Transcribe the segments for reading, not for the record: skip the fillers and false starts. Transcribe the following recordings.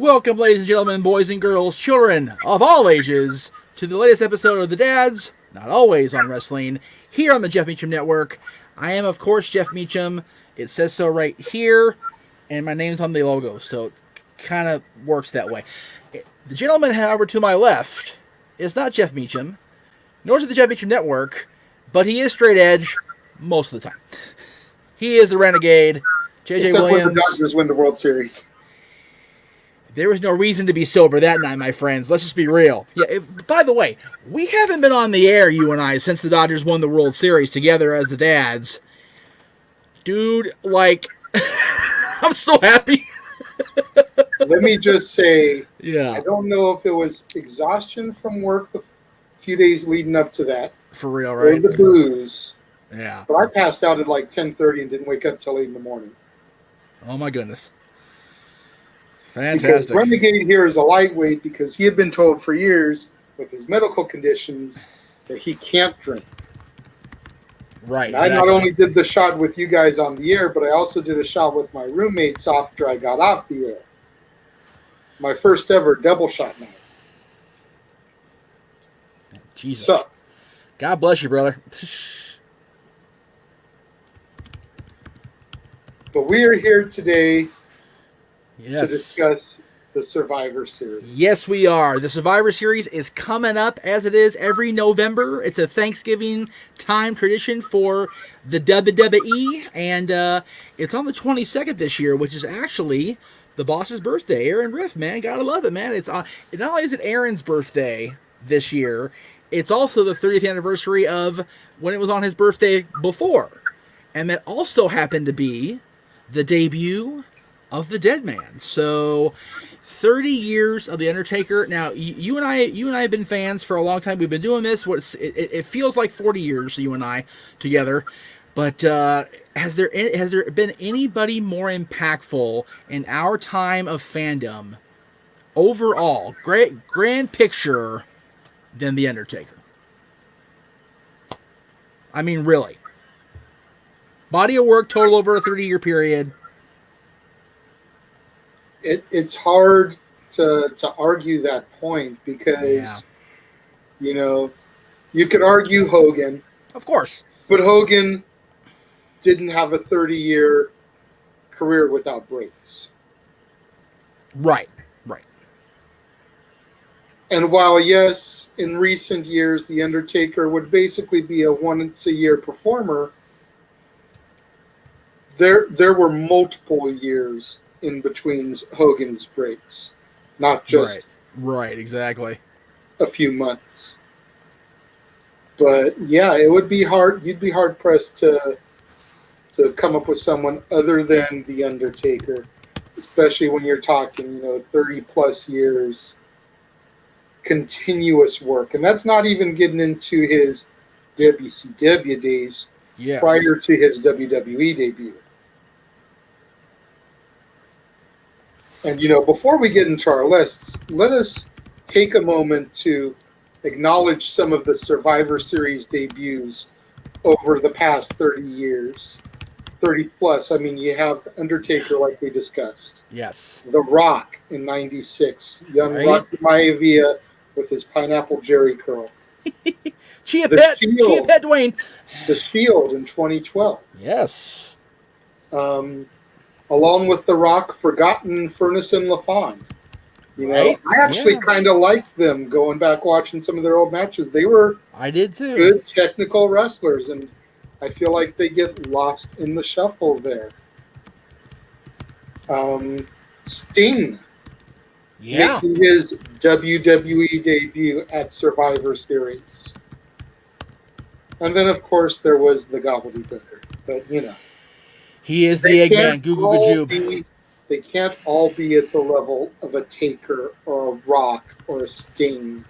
Welcome, ladies and gentlemen, boys and girls, children of all ages, to the latest episode of the DADS, not always on wrestling, here on the Jeff Meacham Network. I am, of course, Jeff Meacham. It says so right here, and my name's on the logo, so it kind of works that way. The gentleman, however, to my left is not Jeff Meacham, nor is it the Jeff Meacham Network, but he is straight edge most of the time. He is the Renegade, JJ Except Williams. when the Dodgers win the World Series. There was no reason to be sober that night, my friends. Let's just be real. Yeah. By the way, we haven't been on the air, you and I, since the Dodgers won the World Series together as the Dads. Dude, like, I'm so happy. Let me just say, yeah. I don't know if it was exhaustion from work the few days leading up to that. For real, right? Or the booze. Yeah. But I passed out at like 10:30 and didn't wake up till 8 in the morning. Oh, my goodness. Fantastic. Because Renegade here is a lightweight because he had been told for years with his medical conditions that he can't drink. Right. Exactly. I not only did the shot with you guys on the air, but I also did a shot with my roommates after I got off the air. My first ever double shot night. Jesus. So, God bless you, brother. But we are here today yes. to discuss the Survivor Series. Yes, we are. The Survivor Series is coming up as it is every November. It's a Thanksgiving time tradition for the WWE, and it's on the 22nd this year, which is actually the boss's birthday. Aaron Riff, man, gotta love it, man. It's not only is it Aaron's birthday this year, it's also the 30th anniversary of when it was on his birthday before, and that also happened to be the debut of the Dead Man. So 30 years of The Undertaker. Now, you and I have been fans for a long time. We've been doing this. It feels like 40 years, you and I, together. But has there been anybody more impactful in our time of fandom, overall, grand picture, than The Undertaker? I mean, really. Body of work total over a 30-year period. It's hard to argue that point because, you know, you could argue Hogan. Of course. But Hogan didn't have a 30-year career without breaks. Right. And while, yes, in recent years, The Undertaker would basically be a once-a-year performer, there were multiple years in between Hogan's breaks, not just right, exactly, a few months. But yeah, it would be hard. You'd be hard pressed to come up with someone other than The Undertaker, especially when you're talking, 30 plus years continuous work, and that's not even getting into his WCW days prior to his WWE debut. And, before we get into our lists, let us take a moment to acknowledge some of the Survivor Series debuts over the past 30 years. 30 plus. I mean, you have Undertaker, like we discussed. Yes. The Rock in 96. Young Right. Rocky Maivia with his Pineapple Jerry curl. Chia Pet Dwayne. The Shield in 2012. Yes. Along with The Rock, Forgotten, Furnace, and LaFon. Right? I actually kind of liked them going back watching some of their old matches. They were I did too. Good technical wrestlers, and I feel like they get lost in the shuffle there. Sting. Yeah. Making his WWE debut at Survivor Series. And then, of course, there was the gobbledygooker. But, He is the Eggman, Goo. They can't all be at the level of a Taker or a Rock or a Sting.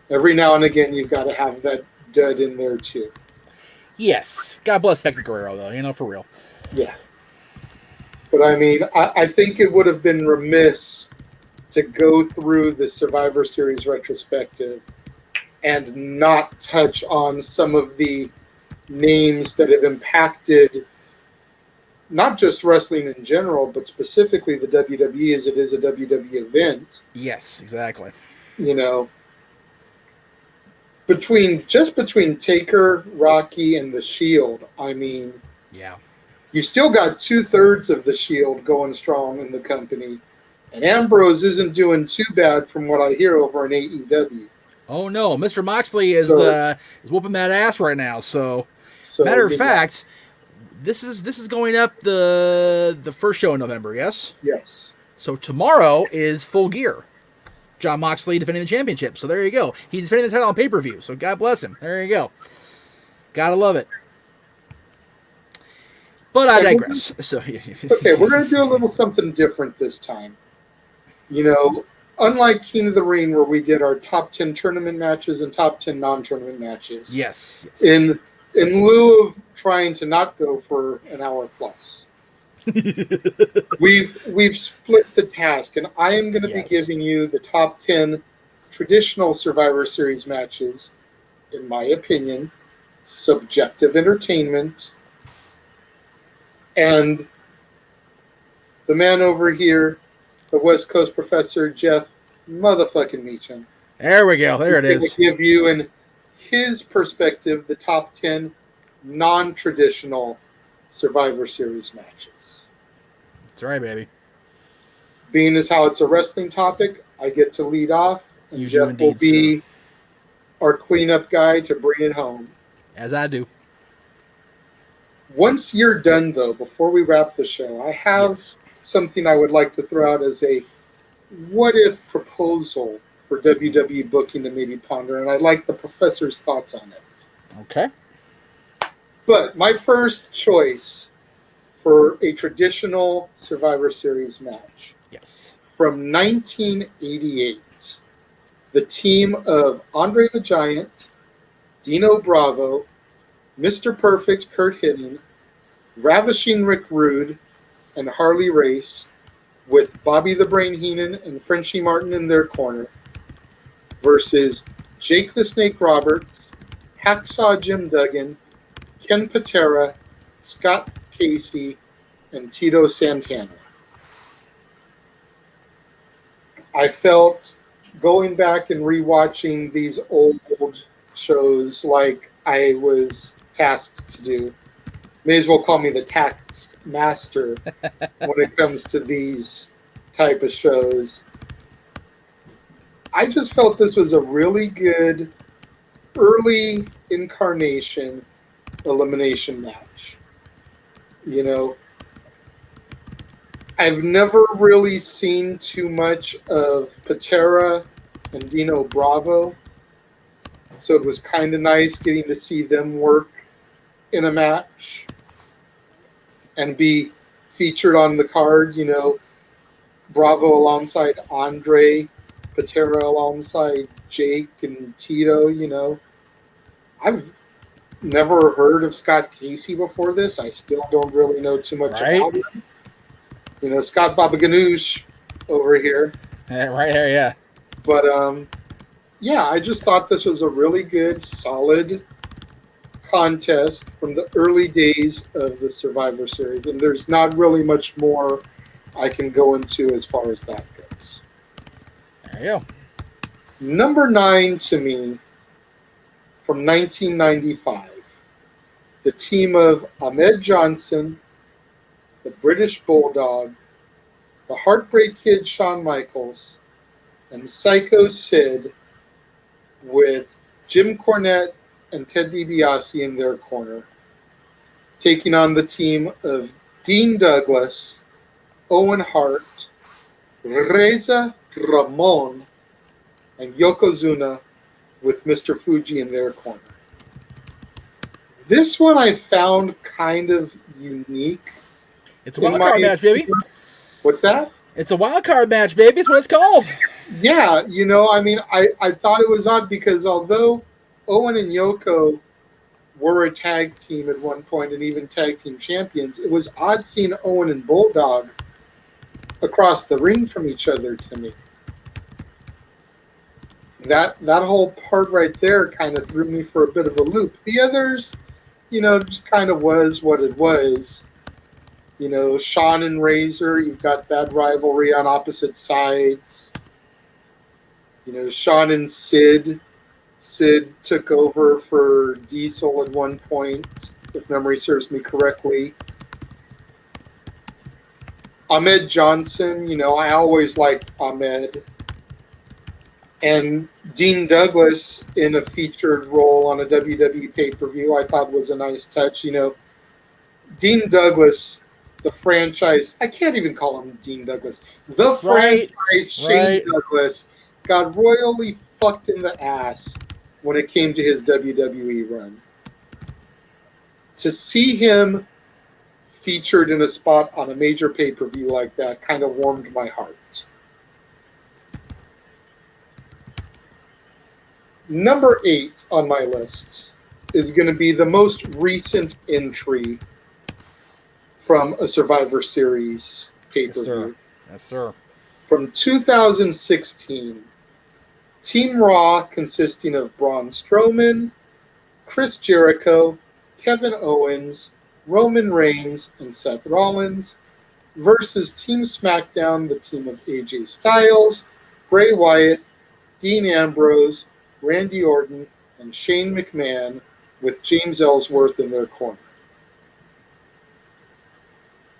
Every now and again, you've got to have that dud in there, too. Yes. God bless Hector Guerrero, though, for real. Yeah. But, I mean, I think it would have been remiss to go through the Survivor Series retrospective and not touch on some of the names that have impacted not just wrestling in general, but specifically the WWE, as it is a WWE event. Yes, exactly. You know, between Taker, Rocky, and the Shield, I mean, Yeah. you still got 2/3 of the Shield going strong in the company, and Ambrose isn't doing too bad from what I hear over in AEW. Oh no, Mr. Moxley is whooping that ass right now. So, matter of fact, this is going up the first show in November. Yes. Yes. So tomorrow is Full Gear. John Moxley defending the championship. So there you go. He's defending the title on pay-per-view. So God bless him. There you go. Gotta love it. But I digress. So okay, we're going to do a little something different this time. You know, unlike King of the Ring, where we did our top 10 tournament matches and top 10 non-tournament matches. Yes. In lieu of trying to not go for an hour plus, we've split the task, and I am going to be giving you the top 10 traditional Survivor Series matches, in my opinion, subjective entertainment. And the man over here, the West Coast professor, Jeff motherfucking Meacham. There we go. There it is. To give you, in his perspective, the top 10 non-traditional Survivor Series matches. That's right, baby. Being as how it's a wrestling topic, I get to lead off, and Jeff will be our cleanup guy to bring it home. As I do. Once you're done, though, before we wrap the show, I have something I would like to throw out as a what-if proposal for WWE booking to maybe ponder, and I'd like the professor's thoughts on it. Okay. But my first choice for a traditional Survivor Series match. Yes. From 1988, the team of Andre the Giant, Dino Bravo, Mr. Perfect Kurt Hennig, Ravishing Rick Rude, and Harley Race, with Bobby the Brain Heenan and Frenchie Martin in their corner, versus Jake the Snake Roberts, Hacksaw Jim Duggan, Ken Patera, Scott Casey, and Tito Santana. I felt, going back and rewatching these old shows like I was tasked to do, may as well call me the task master when it comes to these type of shows. I just felt this was a really good early incarnation elimination match. You know, I've never really seen too much of Patera and Dino Bravo, so it was kind of nice getting to see them work in a match and be featured on the card. You know, Bravo alongside Andre, Patera alongside Jake and Tito. You know, I've never heard of Scott Casey before this. I still don't really know too much about him. You know, Scott Baba Ganoush over here. Right here, yeah. But, yeah, I just thought this was a really good, solid contest from the early days of the Survivor Series. And there's not really much more I can go into as far as that goes. There you go. Number 9 to me, from 1995, the team of Ahmed Johnson, the British Bulldog, the Heartbreak Kid Shawn Michaels, and Psycho Sid, with Jim Cornette and Ted DiBiase in their corner, taking on the team of Dean Douglas, Owen Hart, Reza Ramon, and Yokozuna, with Mr. Fuji in their corner. This one I found kind of unique. It's a wild card match, baby. What's that? It's a wild card match, baby. It's what it's called. Yeah, you know, I mean, I thought it was odd because although Owen and Yoko were a tag team at one point and even tag team champions, it was odd seeing Owen and Bulldog across the ring from each other to me. That whole part right there kind of threw me for a bit of a loop. The others, you know, just kind of was what it was. You know, Shawn and Razor, you've got that rivalry on opposite sides. You know, Shawn and Sid. Sid took over for Diesel at one point, if memory serves me correctly. Ahmed Johnson, you know, I always liked Ahmed. And Dean Douglas in a featured role on a WWE pay-per-view, I thought was a nice touch. You know, Dean Douglas, the franchise, I can't even call him Dean Douglas. The franchise Shane Douglas got royally fucked in the ass when it came to his WWE run. To see him featured in a spot on a major pay-per-view like that kind of warmed my heart. Number 8 on my list is going to be the most recent entry from a Survivor Series pay-per-view. Yes, sir. From 2016, Team Raw consisting of Braun Strowman, Chris Jericho, Kevin Owens, Roman Reigns, and Seth Rollins versus Team SmackDown, the team of AJ Styles, Bray Wyatt, Dean Ambrose, Randy Orton, and Shane McMahon with James Ellsworth in their corner.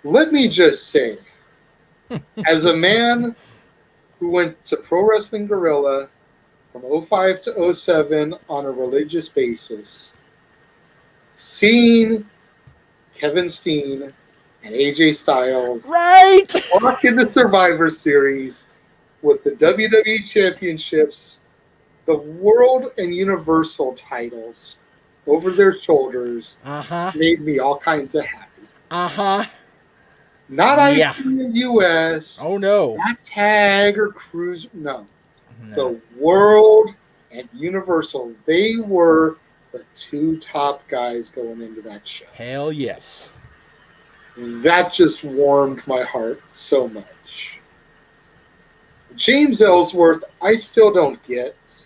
Let me just say, as a man who went to Pro Wrestling Guerrilla from 05 to 07 on a religious basis, seeing Kevin Steen and AJ Styles walk in the Survivor Series with the WWE Championships, the World and Universal titles over their shoulders, made me all kinds of happy. Not IC in US. Oh, no. Not Tag or Cruise. No. The World and Universal. They were the two top guys going into that show. Hell yes. That just warmed my heart so much. James Ellsworth, I still don't get.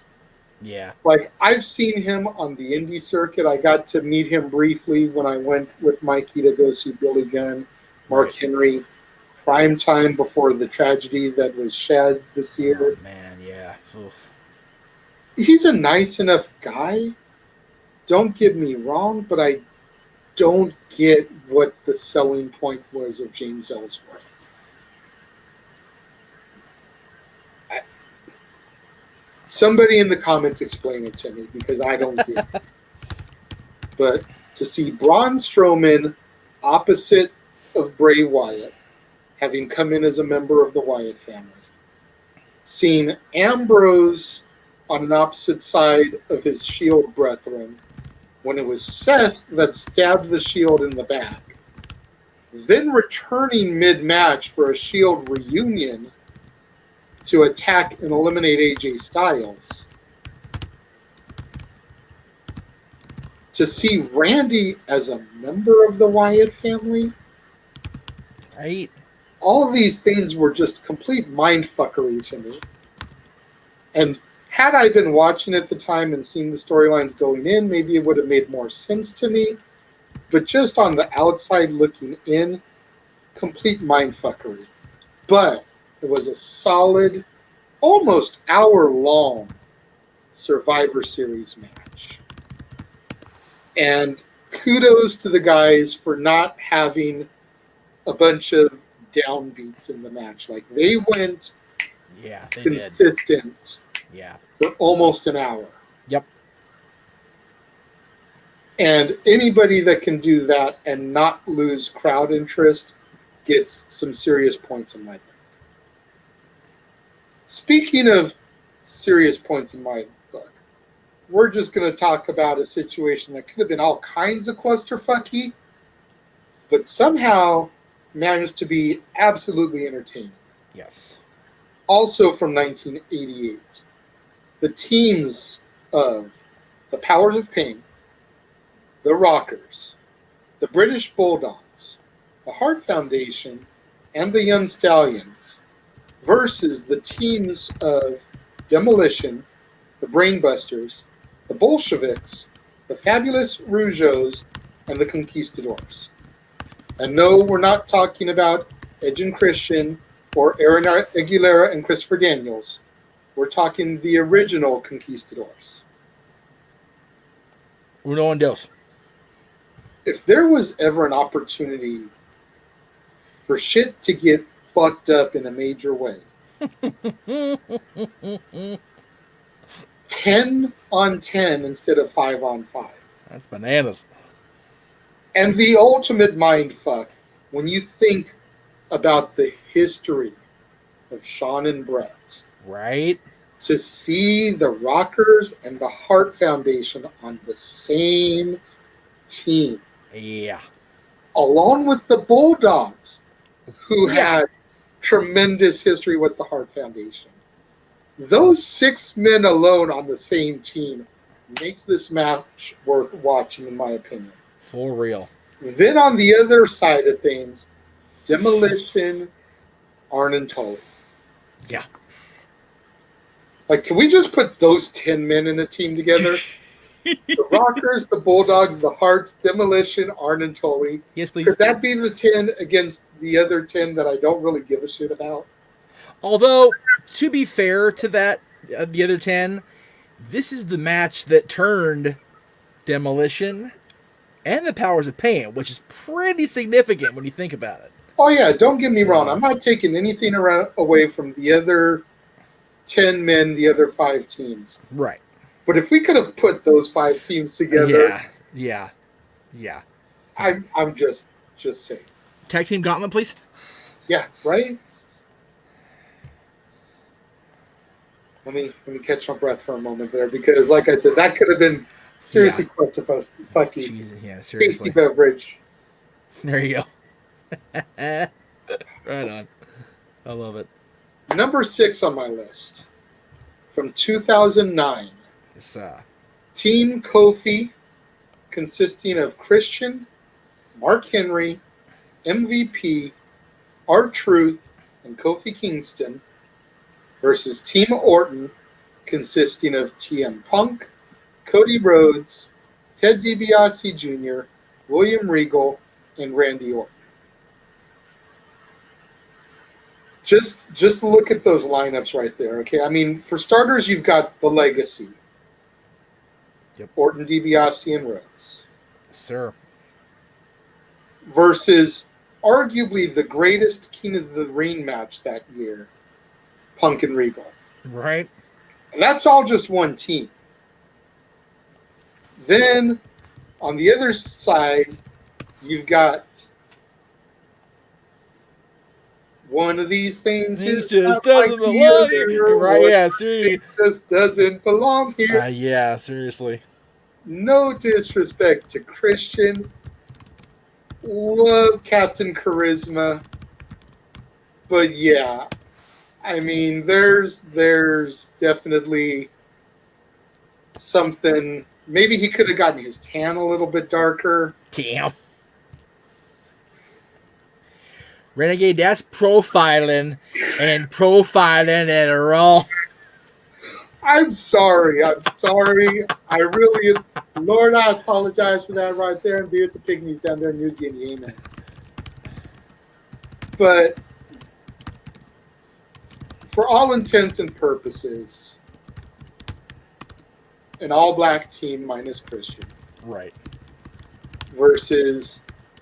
Yeah. Like, I've seen him on the indie circuit. I got to meet him briefly when I went with Mikey to go see Billy Gunn, Mark Henry, prime time before the tragedy that was Shad this year. Oh, man, yeah. Oof. He's a nice enough guy. Don't get me wrong, but I don't get what the selling point was of James Ellsworth. Somebody in the comments explain it to me, because I don't get it. But to see Braun Strowman opposite of Bray Wyatt, having come in as a member of the Wyatt family, seeing Ambrose on an opposite side of his Shield brethren, when it was Seth that stabbed the Shield in the back, then returning mid-match for a Shield reunion to attack and eliminate AJ Styles. To see Randy as a member of the Wyatt family. Right. All of these things were just complete mindfuckery to me. And had I been watching at the time and seen the storylines going in, maybe it would have made more sense to me. But just on the outside looking in, complete mindfuckery. But it was a solid, almost hour-long Survivor Series match. And kudos to the guys for not having a bunch of downbeats in the match. Like, they went consistent for almost an hour. Yep. And anybody that can do that and not lose crowd interest gets some serious points in my book. Speaking of serious points in my book, we're just going to talk about a situation that could have been all kinds of clusterfucky, but somehow managed to be absolutely entertaining. Yes. Also from 1988, the teams of the Powers of Pain, the Rockers, the British Bulldogs, the Hart Foundation, and the Young Stallions versus the teams of Demolition, the Brainbusters, the Bolsheviks, the Fabulous Rougeaus, and the Conquistadors. And no, we're not talking about Edge and Christian or Aaron Aguilera and Christopher Daniels. We're talking the original Conquistadors. Uno and dos. If there was ever an opportunity for shit to get fucked up in a major way, 10 on 10 instead of 5 on 5. That's bananas. And the ultimate mind fuck when you think about the history of Shawn and Bret. Right? To see the Rockers and the Hart Foundation on the same team. Yeah. Along with the Bulldogs, who had tremendous history with the Hart Foundation. Those 6 men alone on the same team makes this match worth watching, in my opinion. For real. Then on the other side of things, Demolition, Arn and Tully. Yeah. Like, can we just put those 10 men in a team together? The Rockers, the Bulldogs, the Harts, Demolition, Arn and Tully. Yes, please. Could that be the 10 against the other 10 that I don't really give a shit about? Although, to be fair to that, the other 10, this is the match that turned Demolition and the Powers of Pain, which is pretty significant when you think about it. Oh, yeah, don't get me wrong. I'm not taking anything away from the other 10 men, the other 5 teams. Right. But if we could have put those 5 teams together... Yeah. I'm just saying. Tag team gauntlet, please. Yeah, right? Let me catch my breath for a moment there, because, like I said, that could have been seriously clusterfucky. Jesus, yeah, seriously. Tasty beverage. There you go. Right on. I love it. Number 6 on my list, from 2009. It's, Team Kofi, consisting of Christian, Mark Henry, MVP, R-Truth, and Kofi Kingston, versus Team Orton, consisting of TM Punk, Cody Rhodes, Ted DiBiase Jr., William Regal, and Randy Orton. Just look at those lineups right there, okay? I mean, for starters, you've got the Legacy. Yep. Orton, DiBiase, and Rhodes. Sir. Versus arguably the greatest King of the Ring match that year, Punk and Regal. Right. And that's all just one team. Then, on the other side, you've got one of these things. It just doesn't belong here. Right, yeah, seriously. It just doesn't belong here. Yeah, seriously. No disrespect to Christian. Love Captain Charisma. But yeah, I mean, there's definitely something. Maybe he could have gotten his tan a little bit darker. Damn. Renegade, that's profiling it wrong. I'm sorry. I really, Lord, I apologize for that right there, and be with the pygmies down there in New Guinea. Amen. But for all intents and purposes, an all-black team minus Christian. Right. Versus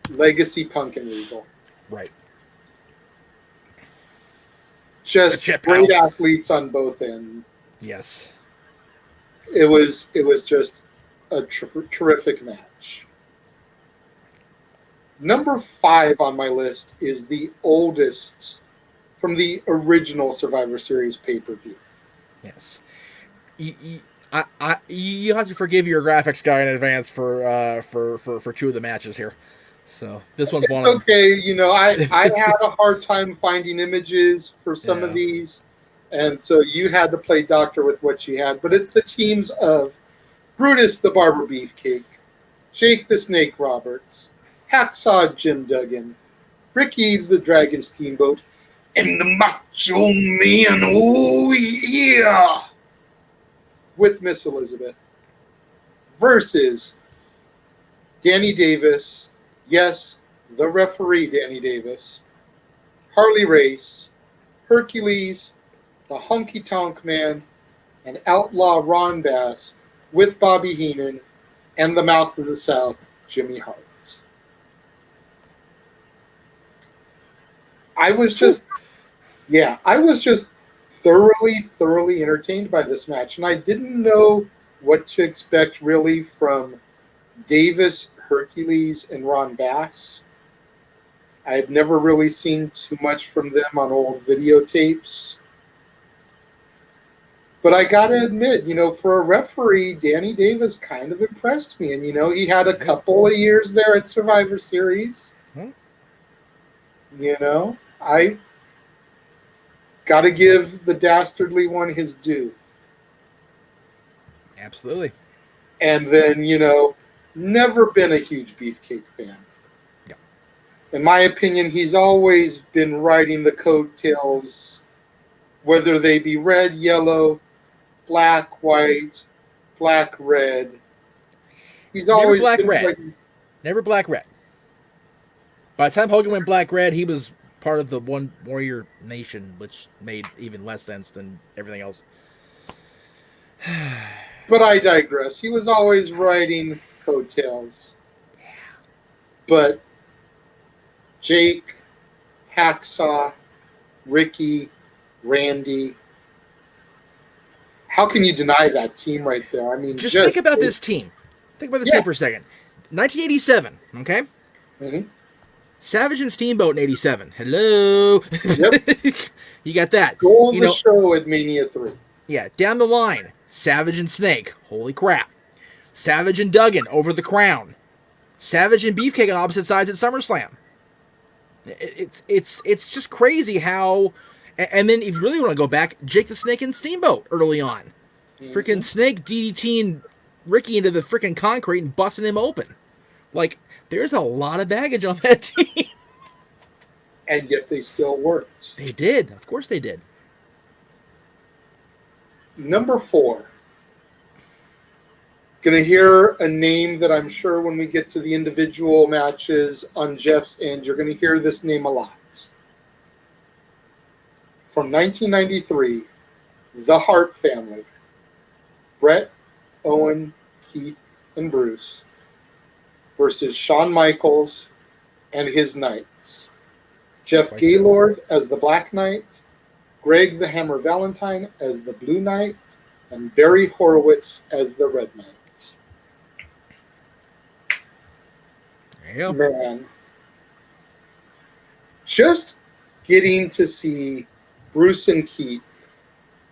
Legacy, Punk, and Regal. Right. Just great athletes on both ends. Yes. It was just a terrific match. Number 5 on my list is the oldest from the original Survivor Series pay-per-view. Yes. You have to forgive your graphics guy in advance for 2 of the matches here. So this one's one. It's okay. You know, I had a hard time finding images for some of these, and so you had to play doctor with what you had. But it's the teams of Brutus the Barber Beefcake, Jake the Snake Roberts, Hacksaw Jim Duggan, Ricky the Dragon Steamboat, and the Macho Man. Oh yeah, with Miss Elizabeth versus Danny Davis. Yes, the referee, Danny Davis, Harley Race, Hercules, the Honky Tonk Man, and Outlaw Ron Bass with Bobby Heenan, and the Mouth of the South, Jimmy Hart. I was just thoroughly entertained by this match, and I didn't know what to expect really from Davis, Hercules, and Ron Bass. I had never really seen too much from them on old videotapes. But I got to admit, for a referee, Danny Davis kind of impressed me. And, he had a couple of years there at Survivor Series. I got to give the dastardly one his due. Absolutely. And then, never been a huge Beefcake fan. Yeah. In my opinion, he's always been riding the coattails, whether they be red, yellow, black, white, black, red. He's Never always black, been red. Never black, red. By the time Hogan went black, red, he was part of the One Warrior Nation, which made even less sense than everything else. But I digress. He was always riding coattails. Yeah. But Jake, Hacksaw, Ricky, Randy, how can you deny that team right there? I mean, just think about this team. Think about this team for a second. 1987, okay? Mm-hmm. Savage and Steamboat in 87. Hello. Yep. You got that. Goal of the show at Mania 3. Yeah, down the line, Savage and Snake. Holy crap. Savage and Duggan over the Crown. Savage and Beefcake on opposite sides at SummerSlam. It's just crazy how... And then if you really want to go back, Jake the Snake and Steamboat early on. Mm-hmm. Freaking Snake DDTing Ricky into the freaking concrete and busting him open. Like, there's a lot of baggage on that team. And yet they still worked. They did. Of course they did. Number 4. Gonna hear a name that I'm sure when we get to the individual matches on Jeff's end, you're gonna hear this name a lot. From 1993, the Hart family, Bret, Owen, Keith, and Bruce, versus Shawn Michaels and his Knights. Jeff Gaylord as the Black Knight, Greg the Hammer Valentine as the Blue Knight, and Barry Horowitz as the Red Knight. Yeah. Man, just getting to see Bruce and Keith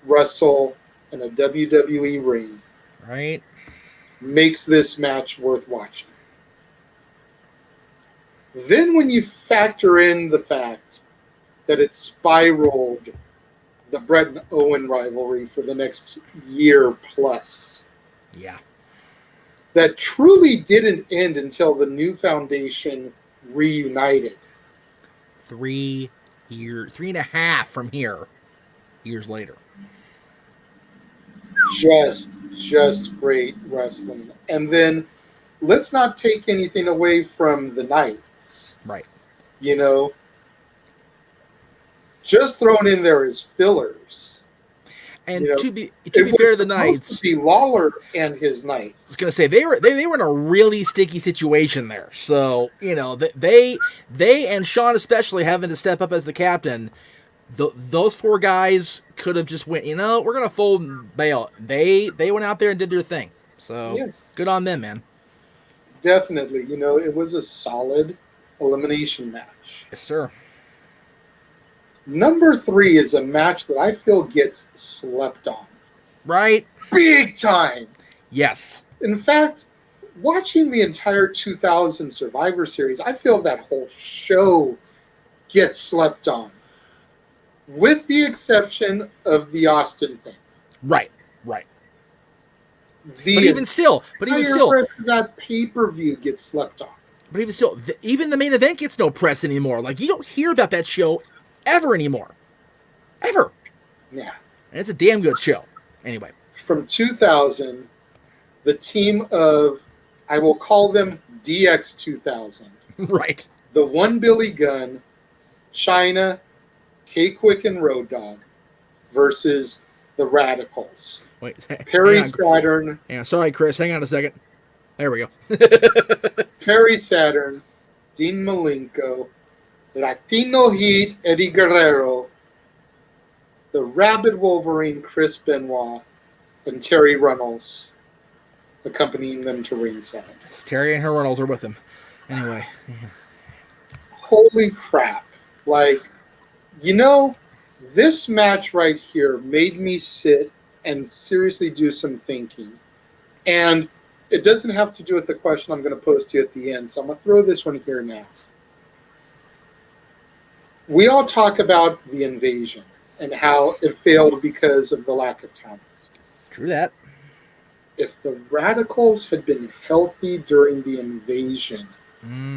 wrestle in a WWE ring, right, makes this match worth watching. Then when you factor in the fact that it spiraled the Bret and Owen rivalry for the next year plus. Yeah. That truly didn't end until the new foundation reunited. 3 and a half from here, years later. Just great wrestling. And then let's not take anything away from the Knights. Right. Just thrown in there as fillers. And to be fair to the Knights, to be Lawler and his Knights. I was gonna say they were in a really sticky situation there. So they and Sean especially having to step up as the captain. Those 4 guys could have just went. We're gonna fold and bail. They went out there and did their thing. So Good on them, man. Definitely, it was a solid elimination match. Yes, sir. Number 3 is a match that I feel gets slept on. Right? Big time. Yes. In fact, watching the entire 2000 Survivor Series, I feel that whole show gets slept on. With the exception of the Austin thing. Right. But even still, that pay-per-view gets slept on. But even still, even the main event gets no press anymore. Like, you don't hear about that show ever anymore. Ever. Yeah. And it's a damn good show. Anyway. From 2000, the team of, I will call them DX 2000. Right. the One Billy Gunn, China, K-Quick, and Road Dogg versus the Radicals. Wait, Perry Saturn. Yeah, sorry, Chris. Hang on a second. There we go. Perry Saturn, Dean Malenko, Latino Heat, Eddie Guerrero, the Rabid Wolverine, Chris Benoit, and Terry Runnels accompanying them to ringside. Terry and her Reynolds are with him. Anyway. Holy crap. Like, this match right here made me sit and seriously do some thinking. And it doesn't have to do with the question I'm going to pose to you at the end, so I'm going to throw this one here now. We all talk about the invasion and how it failed because of the lack of talent. True that. If the Radicals had been healthy during the invasion,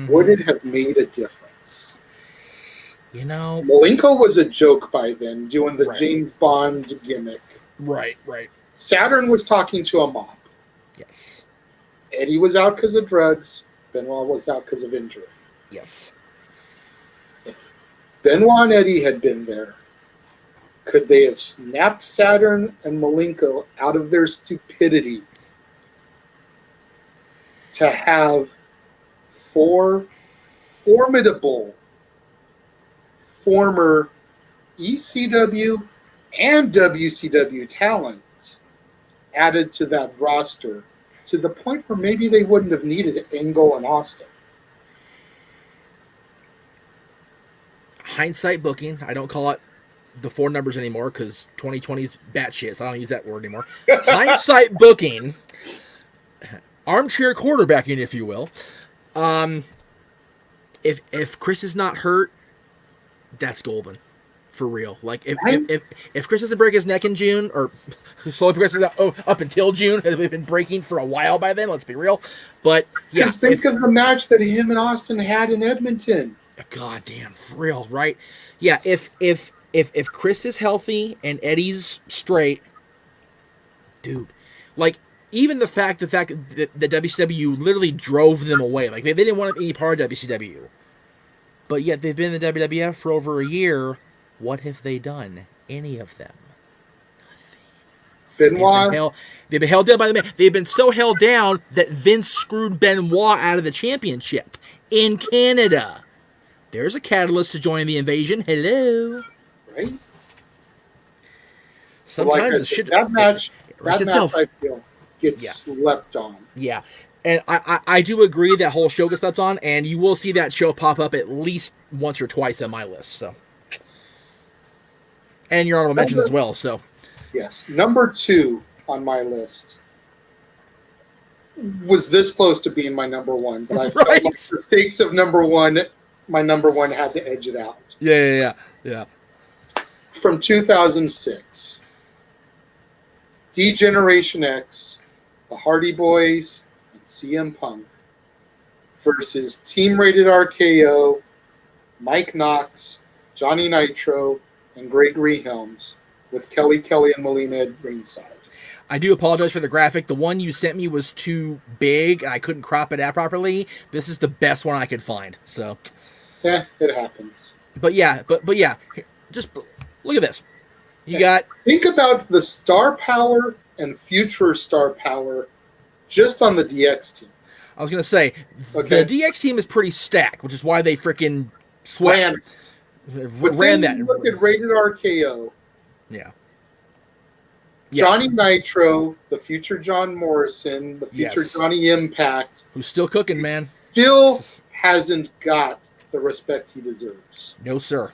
would it have made a difference? Malenko was a joke by then, doing the James Bond gimmick. Right. Saturn was talking to a mob. Yes. Eddie was out because of drugs. Benoit was out because of injury. Yes. If Benoit and Eddie had been there, could they have snapped Saturn and Malenko out of their stupidity to have four formidable former ECW and WCW talent added to that roster to the point where maybe they wouldn't have needed Angle and Austin? Hindsight booking. I don't call it the four numbers anymore because 2020's batshit, so I don't use that word anymore. Hindsight booking. Armchair quarterbacking, if you will. If Chris is not hurt, that's golden. For real. Like, if Chris doesn't break his neck in June, or slowly progresses up until June, has been breaking for a while by then, let's be real. But, yeah. Just think of the match that him and Austin had in Edmonton. God damn, for real, right? Yeah, if Chris is healthy and Eddie's straight, dude, like, even the fact that WCW literally drove them away. Like, they didn't want any part of WCW. But yet they've been in the WWF for over a year. What have they done? Any of them? Nothing. Benoit. They've been held down by the man. They've been so held down that Vince screwed Benoit out of the championship in Canada. There's a catalyst to join the invasion. Hello. Right? Sometimes that match I feel gets slept on. Yeah. And I do agree that whole show gets slept on, and you will see that show pop up at least once or twice on my list. So, and your honorable mentions as well. So, yes, number 2 on my list was this close to being my number 1, but I felt like the stakes of number 1, my number 1 had to edge it out. Yeah. From 2006, D-Generation X, the Hardy Boys, and CM Punk versus Team Rated RKO, Mike Knox, Johnny Nitro, and Gregory Helms, with Kelly and Molina at ringside. I do apologize for the graphic. The one you sent me was too big, and I couldn't crop it out properly. This is the best one I could find. So, yeah, it happens. But yeah, just look at this. Think about the star power and future star power just on the DX team. I was gonna say the DX team is pretty stacked, which is why they freaking swept. Ran that. Look at Rated RKO. Yeah. Johnny Nitro, the future John Morrison, the future Johnny Impact, who's still cooking, man. Still hasn't got the respect he deserves. No, sir.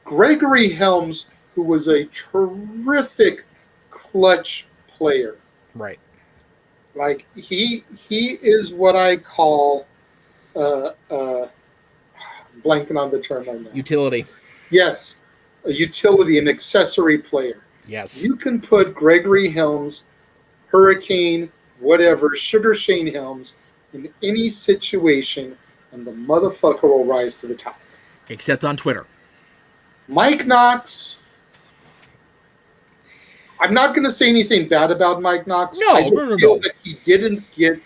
Gregory Helms, who was a terrific clutch player. Right. Like, he is what I call blanking on the term right now. Utility. Yes. A utility, an accessory player. Yes. You can put Gregory Helms, Hurricane, whatever, Sugar Shane Helms in any situation, and the motherfucker will rise to the top. Except on Twitter. Mike Knox. I'm not going to say anything bad about Mike Knox. No, I feel that he didn't get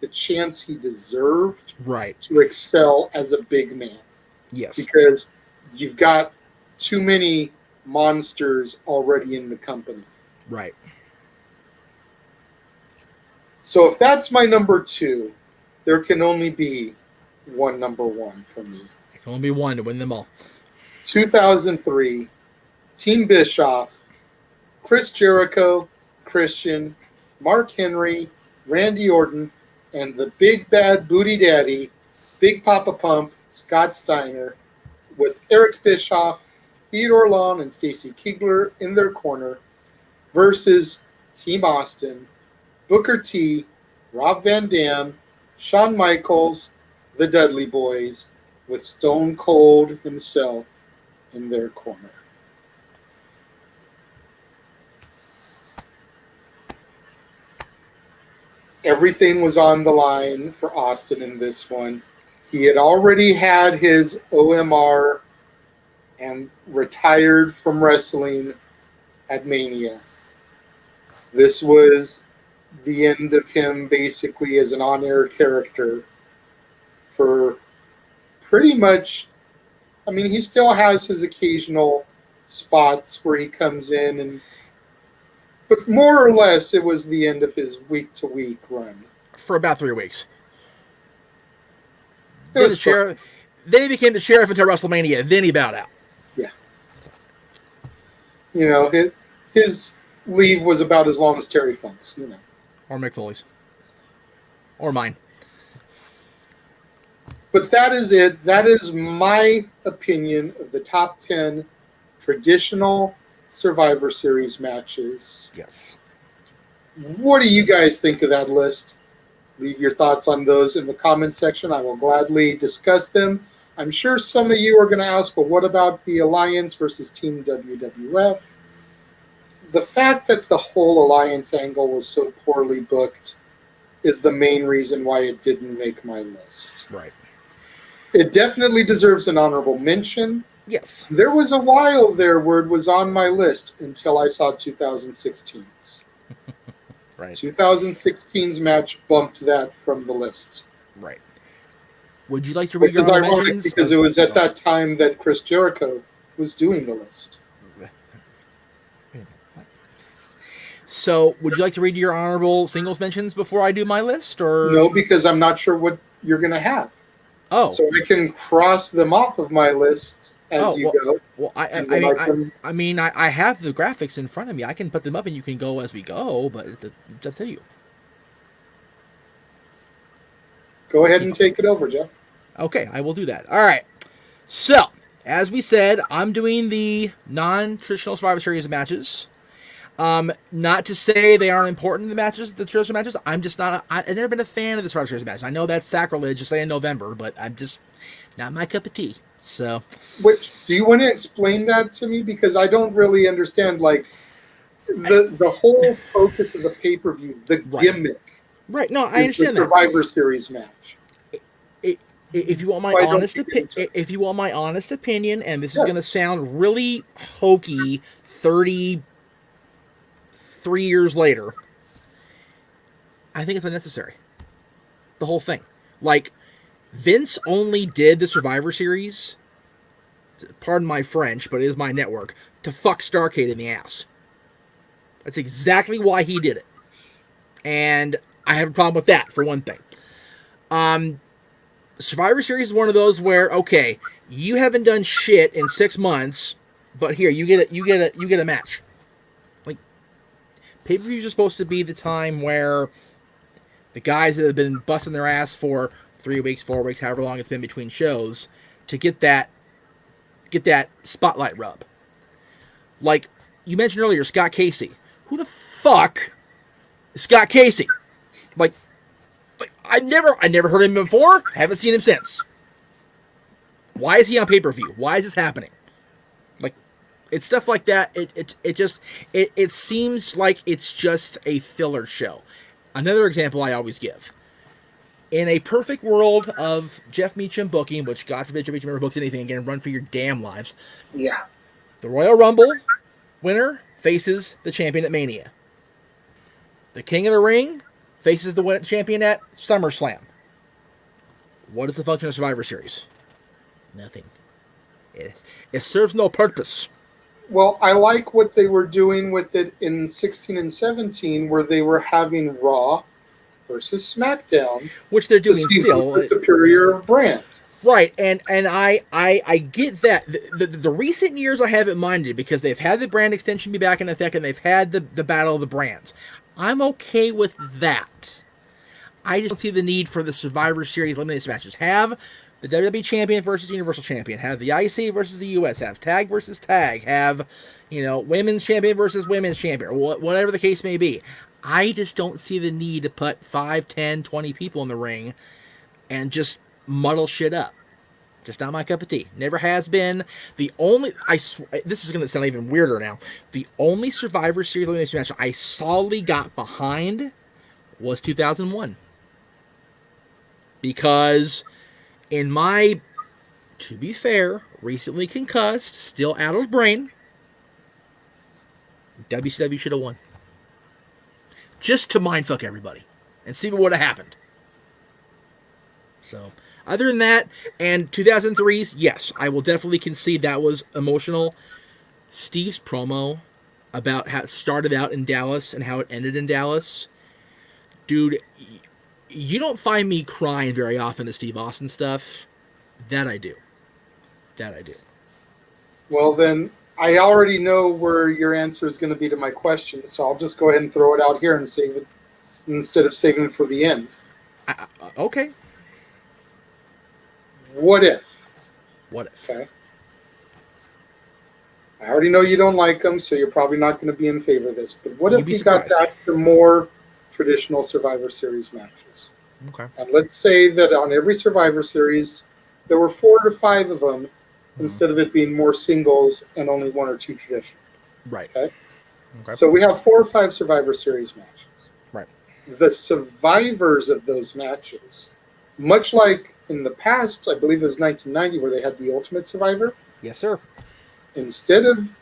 the chance he deserved Right. to excel as a big man. Yes. Because you've got too many monsters already in the company. Right. So if that's my number 2, there can only be one number 1 for me. There can only be one to win them all. 2003, Team Bischoff, Chris Jericho, Christian, Mark Henry, Randy Orton, and the big bad booty daddy, Big Papa Pump, Scott Steiner, with Eric Bischoff, Theodore Long, and Stacy Keibler in their corner, versus Team Austin, Booker T, Rob Van Dam, Shawn Michaels, the Dudley Boys, with Stone Cold himself in their corner. Everything was on the line for Austin in this one. He had already had his OMR and retired from wrestling at Mania. This was the end of him basically as an on-air character for pretty much, I mean, he still has his occasional spots where he comes in, but more or less it was the end of his week-to-week run. For about 3 weeks. It was then he became the sheriff until WrestleMania, then he bowed out. Yeah. You know, his leave was about as long as Terry Funk's, you know. Or Mick Foley's. Or mine. But that is it. That is my opinion of the top 10 traditional Survivor Series matches. Yes. What do you guys think of that list? Leave your thoughts on those in the comment section. I will gladly discuss them. I'm sure some of you are going to ask, well, what about the Alliance versus Team WWF? The fact that the whole Alliance angle was so poorly booked is the main reason why it didn't make my list. Right. It definitely deserves an honorable mention. Yes. There was a while there where it was on my list until I saw 2016's. Right. 2016's match bumped that from the list. Right. Would you like to read Which your is honorable ironic mentions? because it was at that time that Chris Jericho was doing the list. So, would you like to read your honorable singles mentions before I do my list, or No, because I'm not sure what you're going to have. Oh, So I can cross them off of my list as you go. Well, I And then mean, I have the graphics in front of me. I can put them up, and you can go as we go. But it's up to you. Go ahead and take it over, Jeff. Okay, I will do that. All right. So, as we said, I'm doing the non-traditional Survivor Series matches. Not to say they aren't important, the matches, the traditional matches. I'm just not. I've never been a fan of the Survivor Series matches. I know that's sacrilege to say in November, but I'm just not my cup of tea. So, Do you want to explain that to me? Because I don't really understand, like, the whole focus of the pay-per-view, the gimmick. Right. No, I understand the Survivor Series match. If you want my if you want my honest opinion, and this is going to sound really hokey, 33 years later, I think it's unnecessary. The whole thing, like, Vince only did the Survivor Series, pardon my French, but it is my network, to fuck Starrcade in the ass. That's exactly why he did it. And I have a problem with that, for one thing. Survivor Series is one of those where, okay, you haven't done shit in 6 months, but here, you get a match. Like, pay-per-views are supposed to be the time where the guys that have been busting their ass for 3 weeks, 4 weeks, however long it's been between shows, to get that spotlight rub. Like, you mentioned earlier, Scott Casey. Who the fuck is Scott Casey? Like I never heard of him before. Haven't seen him since. Why is he on pay-per-view? Why is this happening? Like, it's stuff like that. It seems like it's just a filler show. Another example I always give. In a perfect world of Jeff Meacham booking, which God forbid Jeff Meacham ever books anything again, run for your damn lives. Yeah. The Royal Rumble winner faces the champion at Mania. The King of the Ring faces the champion at SummerSlam. What is the function of Survivor Series? Nothing. It serves no purpose. Well, I like what they were doing with it in 16 and 17, where they were having Raw versus SmackDown, which they're doing to see still. Who's the superior brand. Right, and I get that. The recent years I haven't minded because they've had the brand extension be back in effect and they've had the battle of the brands. I'm okay with that. I just don't see the need for the Survivor Series elimination matches. Have the WWE Champion versus Universal Champion. Have the IC versus the US. Have tag versus tag. Have, Women's Champion versus Women's Champion. Whatever the case may be. I just don't see the need to put 5, 10, 20 people in the ring and just muddle shit up. Just not my cup of tea. Never has been. This is going to sound even weirder now. The only Survivor Series elimination match I solidly got behind was 2001. Because in my, to be fair, recently concussed, still addled brain, WCW should have won. Just to mindfuck everybody and see what would have happened. So, other than that, and 2003's, yes, I will definitely concede that was emotional. Steve's promo about how it started out in Dallas and how it ended in Dallas. Dude, you don't find me crying very often to Steve Austin stuff. That I do. Well, then, I already know where your answer is going to be to my question, so I'll just go ahead and throw it out here and save it instead of saving it for the end. Okay. What if? Okay. I already know you don't like them, so you're probably not going to be in favor of this. But what if we got surprised. back to more traditional Survivor Series matches? Okay. And let's say that on every Survivor Series, there were 4 to 5 of them, instead of it being more singles and only 1 or 2 traditional. Right. Okay. So we have 4 or 5 Survivor Series matches. Right. The survivors of those matches, much like in the past, I believe it was 1990, where they had the Ultimate Survivor. Yes, sir. Instead of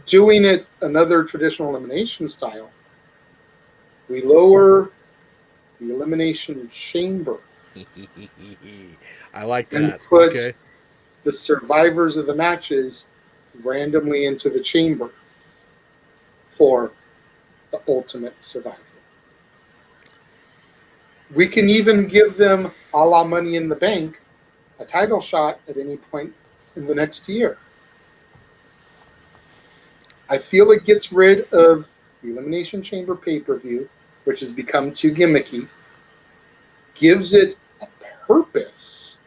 doing it another traditional elimination style, we lower the Elimination Chamber. I like that. And put the survivors of the matches randomly into the chamber for the Ultimate Survivor. We can even give them, a la Money in the Bank, a title shot at any point in the next year. I feel it gets rid of the Elimination Chamber pay-per-view, which has become too gimmicky, gives it a purpose,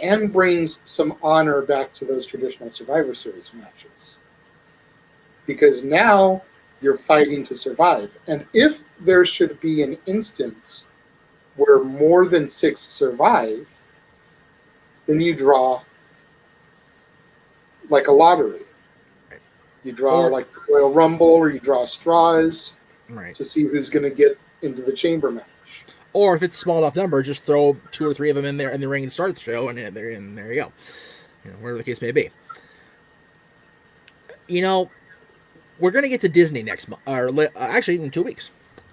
and brings some honor back to those traditional Survivor Series matches. Because now you're fighting to survive. And if there should be an instance where more than 6 survive, then you draw like a lottery. You draw like the Royal Rumble, or you draw straws to see who's going to get into the chamber match. Or if it's a small enough number, just throw 2 or 3 of them in there in the ring and start the show, and there you go. Whatever the case may be. We're going to get to Disney next month, or actually in 2 weeks.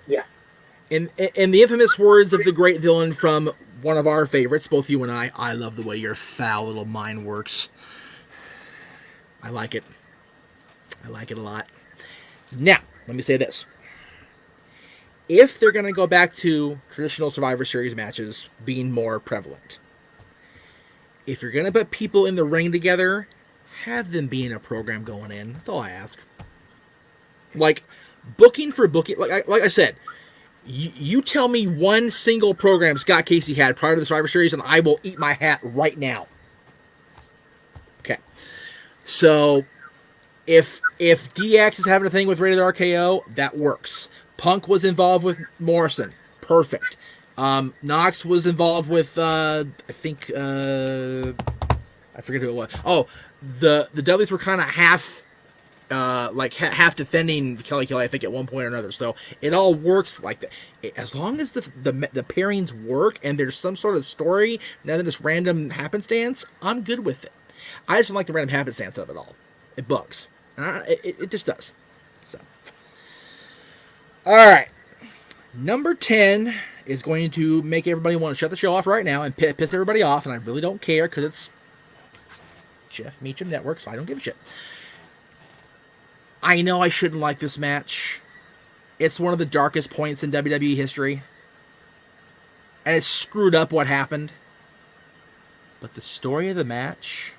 Yeah. In the infamous words of the great villain from one of our favorites, both you and I love the way your foul little mind works. I like it. I like it a lot. Now, let me say this. If they're going to go back to traditional Survivor Series matches being more prevalent, if you're going to put people in the ring together, have them be in a program going in. That's all I ask. Like, booking for booking. Like I said, you tell me one single program Scott Casey had prior to the Survivor Series, and I will eat my hat right now. Okay. So, if DX is having a thing with Rated RKO, that works. Punk was involved with Morrison. Perfect. Knox was involved with, I forget who it was. Oh, the Dudleys were kind of half defending Kelly Kelly, I think, at one point or another. So it all works like that. As long as the pairings work and there's some sort of story, rather than just random happenstance, I'm good with it. I just don't like the random happenstance of it all. It bugs. It just does. So, all right. Number 10 is going to make everybody want to shut the show off right now and piss everybody off, and I really don't care because it's Jeff Meacham Network, so I don't give a shit. I know I shouldn't like this match. It's one of the darkest points in WWE history. And it screwed up what happened. But the story of the match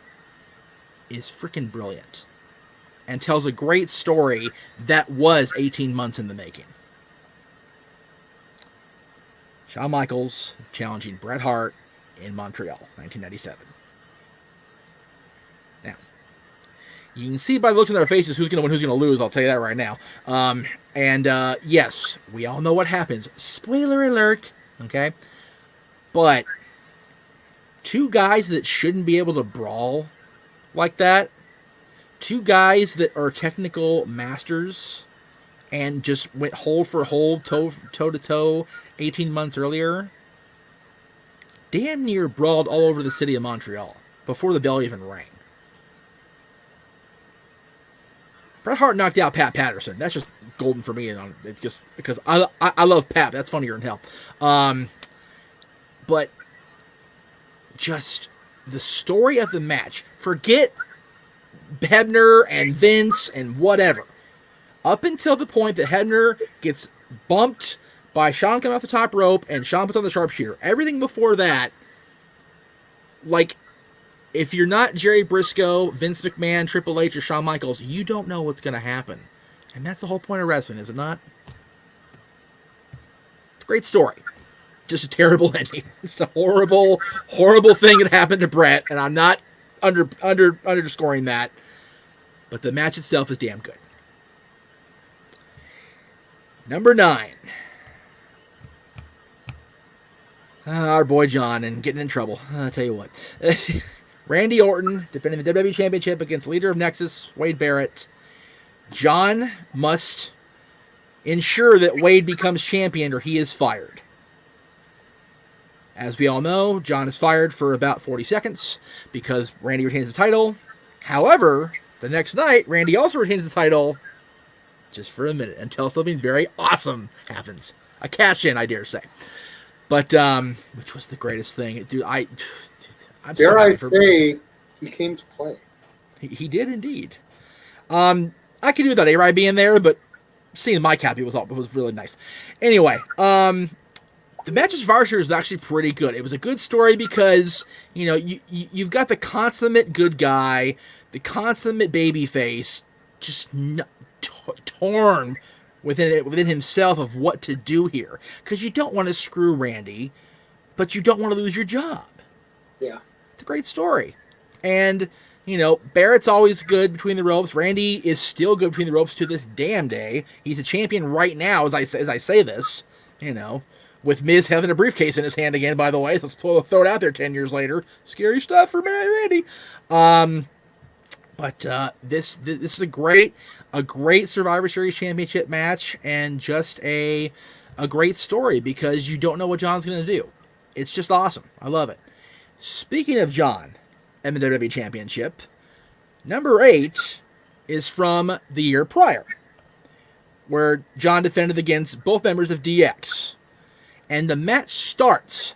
is freaking brilliant. And tells a great story that was 18 months in the making. Shawn Michaels challenging Bret Hart in Montreal, 1997. Now, you can see by the looks on their faces who's going to win, who's going to lose. I'll tell you that right now. Yes, we all know what happens. Spoiler alert. Okay? But two guys that shouldn't be able to brawl like that, two guys that are technical masters and just went hold for hold, toe to toe 18 months earlier, damn near brawled all over the city of Montreal before the bell even rang. Bret Hart knocked out Pat Patterson. That's just golden for me. And it's just because I love Pat. That's funnier than hell. But just the story of the match. Forget Hebner and Vince and whatever. Up until the point that Hebner gets bumped by Shawn coming off the top rope and Shawn puts on the sharpshooter. Everything before that, like, if you're not Jerry Briscoe, Vince McMahon, Triple H, or Shawn Michaels, you don't know what's going to happen. And that's the whole point of wrestling, is it not? It's a great story. Just a terrible ending. It's a horrible, horrible thing that happened to Bret, and I'm not underscoring that. But the match itself is damn good. Number 9. Our boy John, and getting in trouble. I'll tell you what. Randy Orton defending the WWE Championship against leader of Nexus, Wade Barrett. John must ensure that Wade becomes champion or he is fired. As we all know, John is fired for about 40 seconds because Randy retains the title. However, the next night, Randy also retains the title just for a minute until something very awesome happens. A cash-in, I dare say. But, which was the greatest thing. Dude, I'm dare I say, he came to play. He did indeed. I could do without A-Ride being there, but seeing Mike happy was really nice. Anyway, the match of Survivor Series is actually pretty good. It was a good story because, you know, you've got the consummate good guy, the consummate babyface, just torn within himself of what to do here. Because you don't want to screw Randy, but you don't want to lose your job. Yeah. It's a great story. And, you know, Barrett's always good between the ropes. Randy is still good between the ropes to this damn day. He's a champion right now, as I say this, you know, with Miz having a briefcase in his hand again, by the way. So let's throw it out there 10 years later. Scary stuff for Randy. But this is a great Survivor Series championship match, and just a great story because you don't know what John's going to do. It's just awesome. I love it. Speaking of John and the WWE Championship, number 8 is from the year prior, where John defended against both members of DX. And the match starts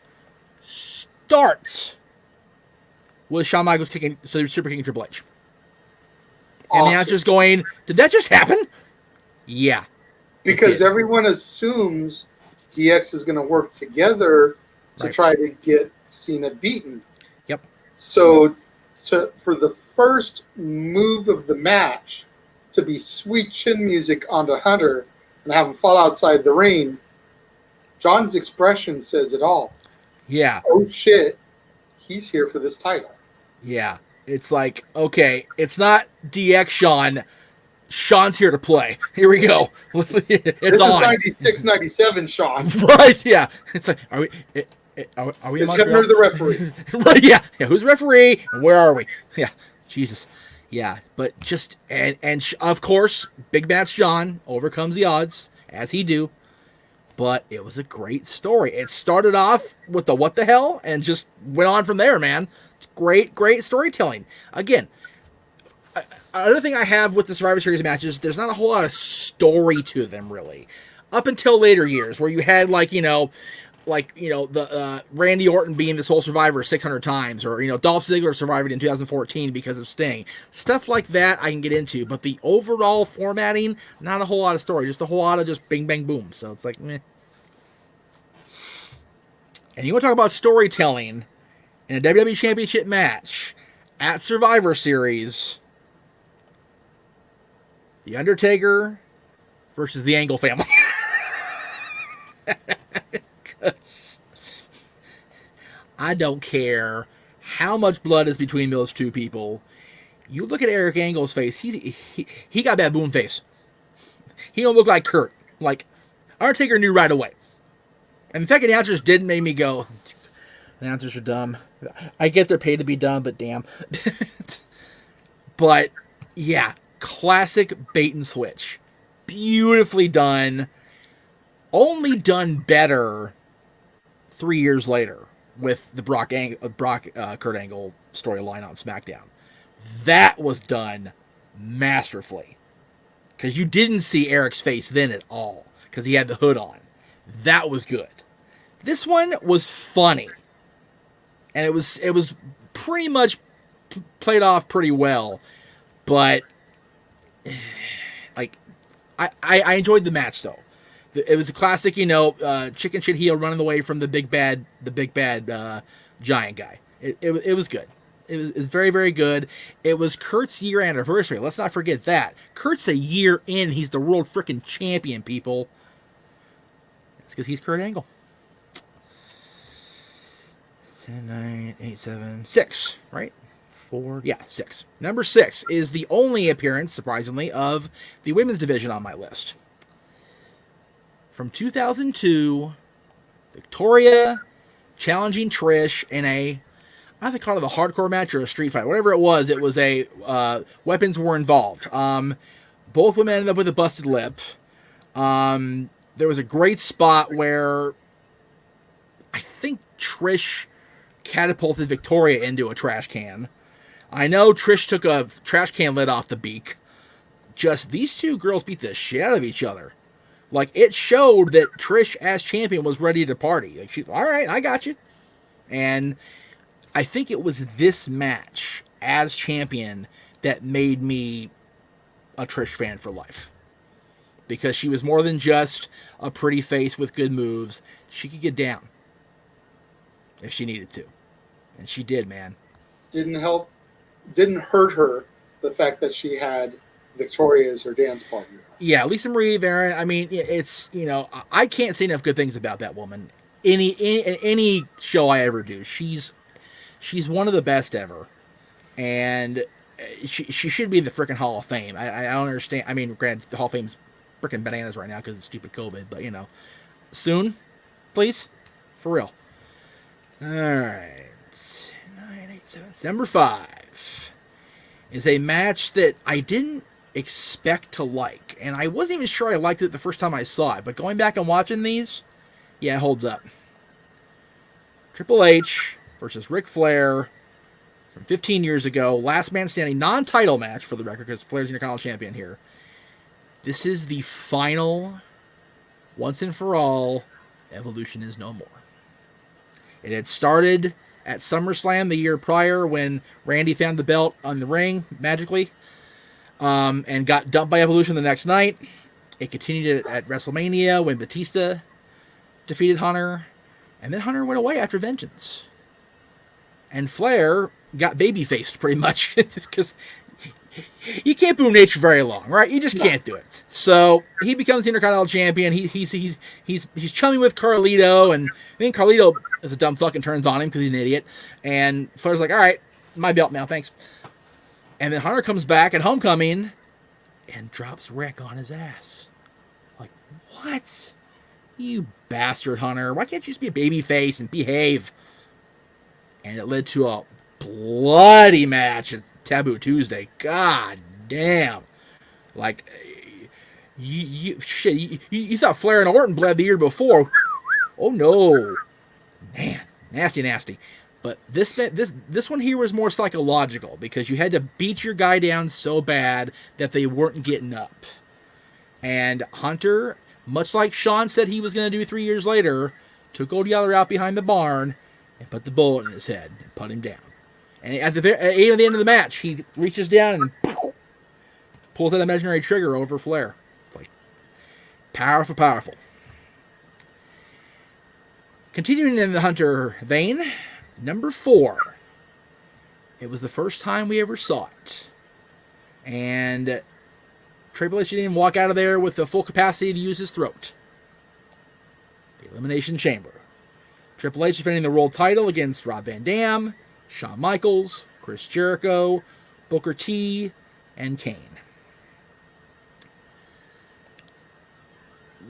with Shawn Michaels super kicking Triple H. Awesome. And the announcer's going, did that just happen? Yeah. Because everyone assumes DX is going to work together to try to get Cena beaten. Yep. So for the first move of the match to be sweet chin music onto Hunter and have him fall outside the ring, John's expression says it all. Yeah. Oh shit, he's here for this title. Yeah. It's like, okay, it's not DX Shawn. Shawn's here to play. Here we go. It's this on. Is 96, 97 Shawn. Right, yeah. It's like, are we Is Hebner the referee? Right, yeah. Who's the referee? And where are we? Yeah. Jesus. Yeah. But just, and of course, Big Match John overcomes the odds, as he do. But it was a great story. It started off with the what the hell and just went on from there, man. It's great storytelling. Again, another thing I have with the Survivor Series matches, there's not a whole lot of story to them, really. up until later years where you had the Randy Orton being the sole survivor 600 times, or Dolph Ziggler surviving in 2014 because of Sting. Stuff like that I can get into, but the overall formatting, not a whole lot of story, just a whole lot of just bing bang boom. So it's like meh. And you want to talk about storytelling in a WWE Championship match at Survivor Series? The Undertaker versus the Angle family. I don't care how much blood is between those two people. You look at Eric Angle's face. He got that boom face. He don't look like Kurt. Like, Undertaker knew right away. And the fact the announcers didn't make me go, announcers are dumb. I get they're paid to be dumb, but damn. But, yeah, classic bait and switch. Beautifully done. Only done better 3 years later with the Kurt Angle storyline on SmackDown. That was done masterfully. Because you didn't see Eric's face then at all. Because he had the hood on. That was good. This one was funny. And it was pretty much played off pretty well. But, like, I enjoyed the match, though. It was a classic, chicken shit heel running away from the big bad giant guy. It was good. It was very, very good. It was Kurt's year anniversary. Let's not forget that. Kurt's a year in. He's the world freaking champion, people. It's because he's Kurt Angle. 10, 9, 8, 7, 6, right? 4, yeah, 6. Number 6 is the only appearance, surprisingly, of the women's division on my list. From 2002, Victoria challenging Trish in I don't think called it a hardcore match or a street fight. Whatever it was weapons were involved. Both women ended up with a busted lip. There was a great spot where I think Trish catapulted Victoria into a trash can. I know Trish took a trash can lid off the beak. Just these two girls beat the shit out of each other. Like, it showed that Trish, as champion, was ready to party. Like, she's, all right, I got you. And I think it was this match, as champion, that made me a Trish fan for life. Because she was more than just a pretty face with good moves. She could get down. If she needed to. And she did, man. Didn't hurt her, the fact that she had Victoria as her dance partner. Yeah, Lisa Marie Varon. I mean, it's, I can't say enough good things about that woman. Any show I ever do, she's one of the best ever, and she should be in the freaking Hall of Fame. I don't understand. I mean, granted, the Hall of Fame's freaking bananas right now because of stupid COVID, but soon, please, for real. All right, 9, 8, 7. Number 5 is a match that I didn't expect to like, and I wasn't even sure I liked it the first time I saw it, but going back and watching these, yeah, it holds up. Triple H versus Ric Flair from 15 years ago, last man standing, non-title match for the record, because Flair's Intercontinental Champion here. This is the final, once and for all, Evolution is no more. It had started at SummerSlam the year prior when Randy found the belt on the ring magically, and got dumped by Evolution the next night. It continued at WrestleMania when Batista defeated Hunter, and then Hunter went away after Vengeance. And Flair got baby-faced pretty much because you can't boom nature very long, right? You just can't do it. So he becomes the Intercontinental Champion. He's chummy with Carlito, and then Carlito is a dumb fuck and turns on him because he's an idiot. And Flair's like, all right, my belt now, thanks. And then Hunter comes back at Homecoming and drops Rick on his ass. Like, what? You bastard, Hunter. Why can't you just be a baby face and behave? And it led to a bloody match at Taboo Tuesday. God damn. Like, you thought Flair and Orton bled the year before. Oh, no. Man, nasty. But this one here was more psychological because you had to beat your guy down so bad that they weren't getting up. And Hunter much like Shawn said he was going to do 3 years later, took old Yeller out behind the barn and put the bullet in his head and put him down. And at the end of the match, he reaches down and pulls that imaginary trigger over Flair. It's like powerful, powerful. Continuing in the Hunter vein, number 4. It was the first time we ever saw it. And Triple H didn't walk out of there with the full capacity to use his throat. The Elimination Chamber. Triple H defending the world title against Rob Van Dam, Shawn Michaels, Chris Jericho, Booker T, and Kane.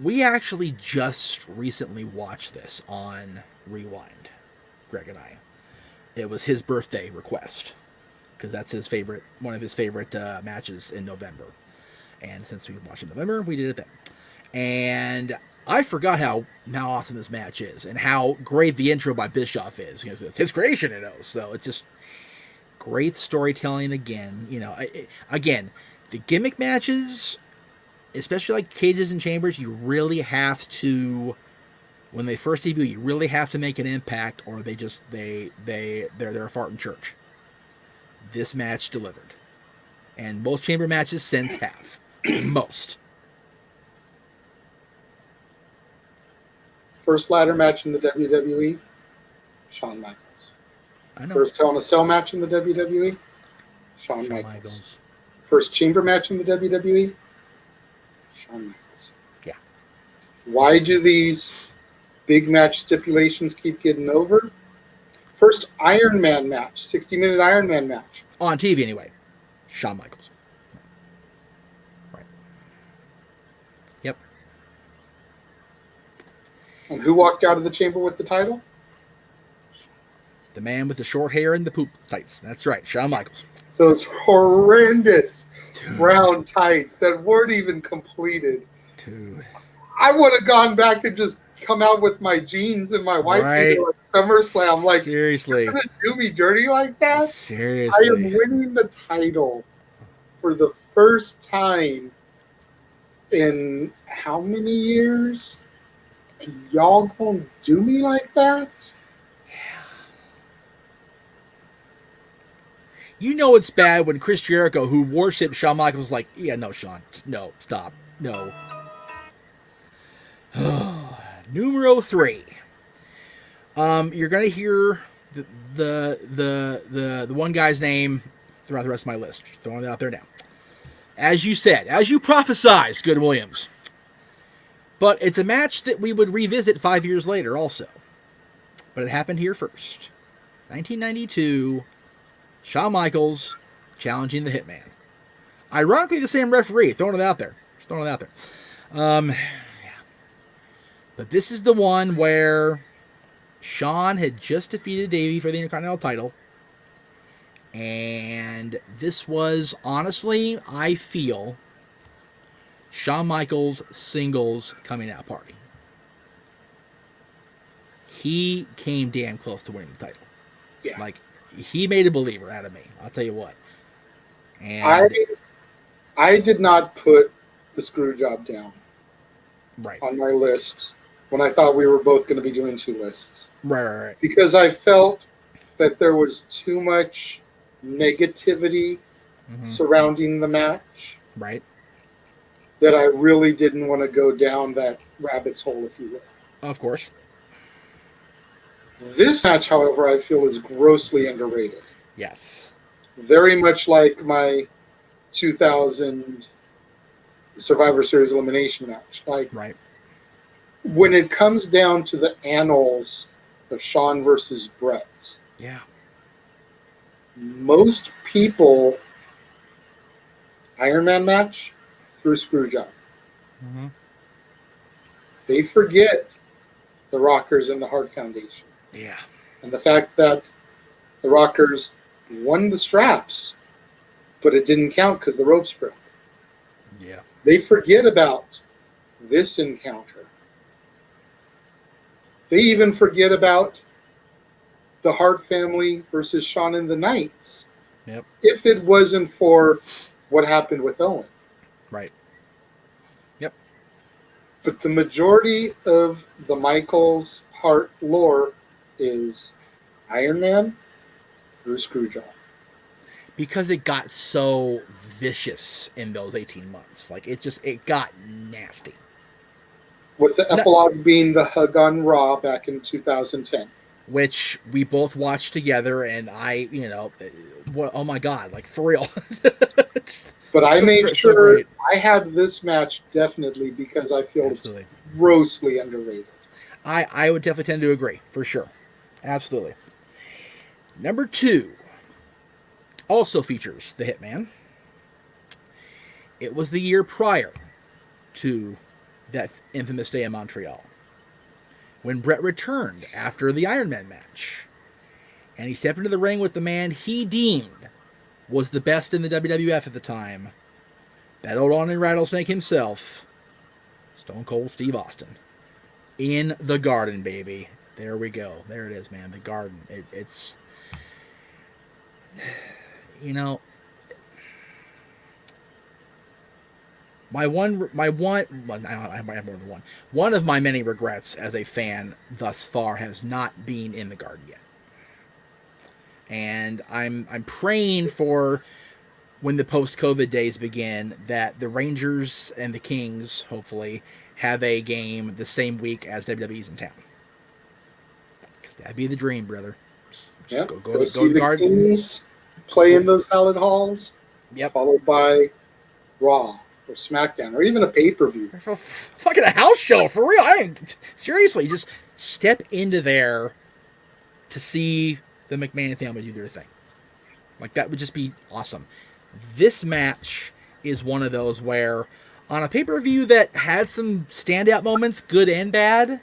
We actually just recently watched this on Rewind, Greg and I. It was his birthday request, because that's one of his favorite matches in November. And since we watched it in November, we did it then. And I forgot how awesome this match is, and how great the intro by Bischoff is. You know, it's his creation, so it's just great storytelling again. Again, the gimmick matches, especially like cages and chambers, you really have to, when they first debut, you really have to make an impact, or they're a fart in church. This match delivered, and most chamber matches since have. Most. First ladder match in the WWE, Shawn Michaels. I know. First Hell in a Cell match in the WWE, Shawn Michaels. First chamber match in the WWE, Shawn Michaels. Yeah. Why do these big match stipulations keep getting over? First Iron Man match, 60-minute Iron Man match. On TV, anyway. Shawn Michaels. Right. Yep. And who walked out of the chamber with the title? The man with the short hair and the poop tights. That's right, Shawn Michaels. Those horrendous brown tights that weren't even completed. Dude. I would have gone back and just come out with my jeans and my white beater at SummerSlam. Like, seriously, you're gonna do me dirty like that? Seriously, I am winning the title for the first time in how many years? And y'all gonna do me like that? You know it's bad when Chris Jericho, who worships Shawn Michaels, is like, yeah, no, Shawn, no, stop, no. Numero 3. You're gonna hear the one guy's name throughout the rest of my list. Throwing it out there now. As you said, as you prophesized, Good Williams. But it's a match that we would revisit 5 years later also. But it happened here first. 1992, Shawn Michaels challenging the Hitman. Ironically, the same referee. Throwing it out there. Just throwing it out there. Yeah. But this is the one where Shawn had just defeated Davey for the Intercontinental title. And this was, honestly, I feel, Shawn Michaels' singles coming out party. He came damn close to winning the title. Yeah. Like, he made a believer out of me. I'll tell you what. And I did not put the screw job down on my list when I thought we were both going to be doing 2 lists. Right. Because I felt that there was too much negativity surrounding the match. Right. That I really didn't want to go down that rabbit's hole, if you will. Of course. This match, however, I feel is grossly underrated. Yes. Very much like my 2000 Survivor Series elimination match. Like, right. When it comes down to the annals of Shawn versus Bret, yeah, most people Iron Man match through screw job. Mm-hmm. They forget the Rockers and the Hart Foundation. Yeah. And the fact that the Rockers won the straps, but it didn't count because the ropes broke. Yeah. They forget about this encounter. They even forget about the Hart family versus Shawn and the Knights. Yep. If it wasn't for what happened with Owen. Right. Yep. But the majority of the Michaels Hart lore is Iron Man through Screwjob. Because it got so vicious in those 18 months. Like, it got nasty. With the epilogue being the hug on Raw back in 2010. Which we both watched together, and oh my God, like, for real. But I made sure I had this match definitely because I feel Absolutely. It's grossly underrated. I would definitely tend to agree, for sure. Absolutely. Number 2 also features the Hitman. It was the year prior to that infamous day in Montreal, when Bret returned after the Iron Man match. And he stepped into the ring with the man he deemed was the best in the WWF at the time, that old Ornery Rattlesnake himself, Stone Cold Steve Austin. In the Garden, baby. There we go. There it is, man. The Garden. It's... You know... I have more than one. One of my many regrets as a fan thus far has not been in the Garden yet. And I'm praying for when the post-COVID days begin that the Rangers and the Kings, hopefully, have a game the same week as WWE's in town. Because that'd be the dream, brother. Just go see to the Garden. Kings play in those hallowed halls. Yep. Followed by Raw or SmackDown or even a pay-per-view. Fucking a house show, for real. Seriously, just step into there to see the McMahon family do their thing. Like, that would just be awesome. This match is one of those where, on a pay-per-view that had some standout moments, good and bad,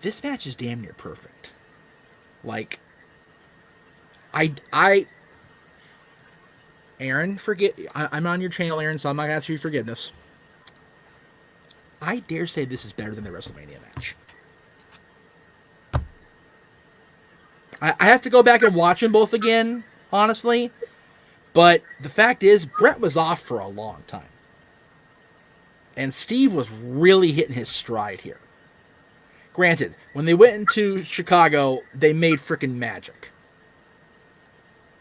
this match is damn near perfect. Like, Aaron, I'm on your channel, Aaron, so I'm not going to ask you forgiveness. I dare say this is better than the WrestleMania match. I have to go back and watch them both again, honestly. But the fact is, Bret was off for a long time. And Steve was really hitting his stride here. Granted, when they went into Chicago, they made freaking magic.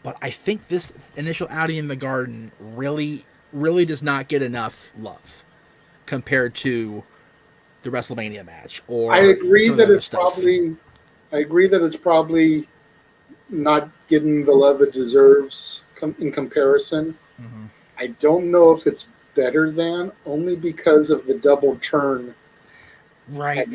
But I think this initial outing in the Garden really, really does not get enough love compared to the WrestleMania match. I agree that it's probably not getting the love it deserves in comparison. Mm-hmm. I don't know if it's better than, only because of the double turn. Right.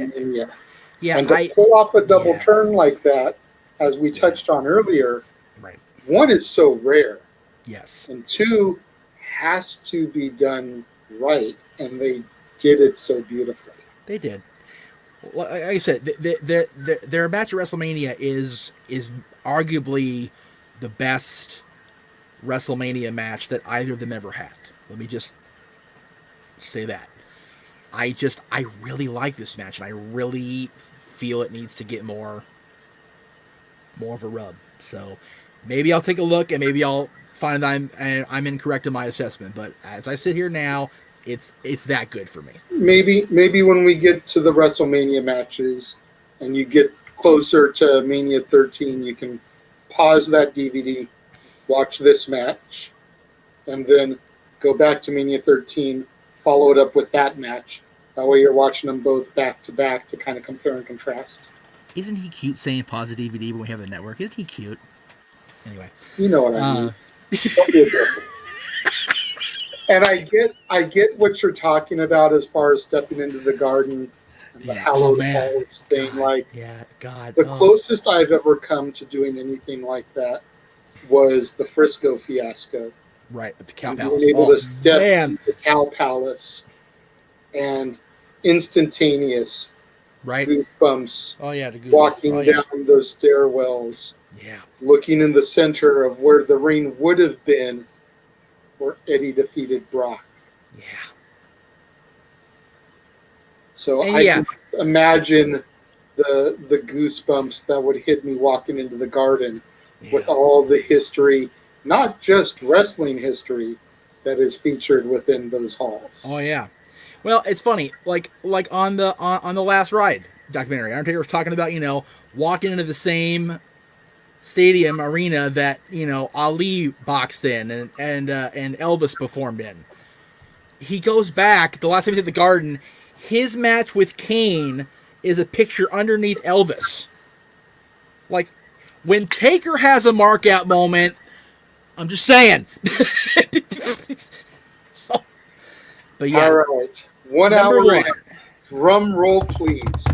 Yeah. And to pull off a double turn like that, as we touched on earlier, right. One is so rare. Yes. And two has to be done right, and they did it so beautifully. They did. Like I said, their match at WrestleMania is arguably the best WrestleMania match that either of them ever had. Let me just say that. I really like this match, and I really feel it needs to get more of a rub. So maybe I'll take a look, and maybe I'll find that I'm incorrect in my assessment. But as I sit here now, it's that good for me. Maybe when we get to the WrestleMania matches and you get closer to Mania 13, you can pause that DVD, watch this match, and then go back to Mania 13, follow it up with that match. That way you're watching them both back to back to kind of compare and contrast. Isn't he cute saying pause the DVD when we have the network? Isn't he cute? Anyway. You know what I mean. And I get what you're talking about as far as stepping into the Garden and the hallowed halls thing. The closest I've ever come to doing anything like that was the Frisco fiasco. Right, at the Cow Palace. Being able to step into the Cow Palace and instantaneous goosebumps. Oh yeah, the goosebumps. Walking down those stairwells. Yeah. Looking in the center of where the ring would have been where Eddie defeated Brock. Yeah. So I can imagine the goosebumps that would hit me walking into the Garden with all the history, not just wrestling history, that is featured within those halls. Oh, yeah. Well, it's funny, like on the Last Ride documentary, Undertaker was talking about walking into the same stadium arena that Ali boxed in and Elvis performed in. He goes back the last time he was at the Garden. His match with Kane is a picture underneath Elvis. Like when Taker has a mark out moment, I'm just saying. So, but yeah, All right, 1 number hour one. in. Drum roll, please.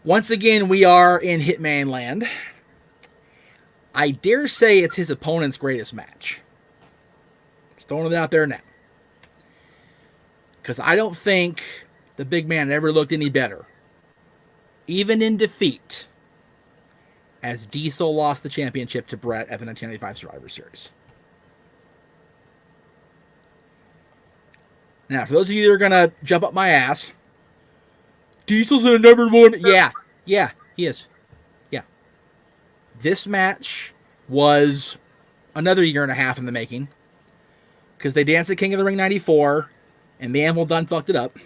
Once again, we are in Hitman land. I dare say it's his opponent's greatest match. Just throwing it out there now. Because I don't think the big man ever looked any better, even in defeat, as Diesel lost the championship to Bret at the 1995 Survivor Series. Now, for those of you that are going to jump up my ass, Diesel's in a number one. Yeah, he is. Yeah. This match was another year and a half in the making. Because they danced at King of the Ring 94, and the Anvil done fucked it up.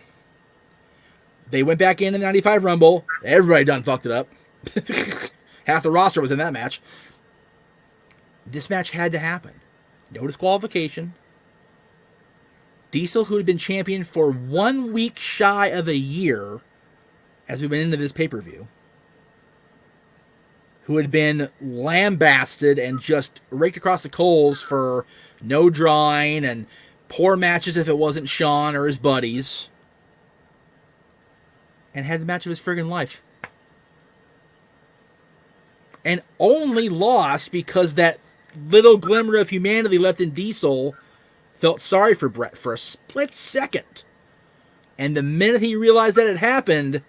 They went back in the 95 Rumble. Everybody done fucked it up. Half the roster was in that match. This match had to happen. No disqualification. Diesel, who had been champion for 1 week shy of a year, as we've been into this pay-per-view, who had been lambasted and just raked across the coals for no drawing and poor matches if it wasn't Shawn or his buddies, and had the match of his friggin' life. And only lost because that little glimmer of humanity left in Diesel felt sorry for Bret for a split second. And the minute he realized that had happened,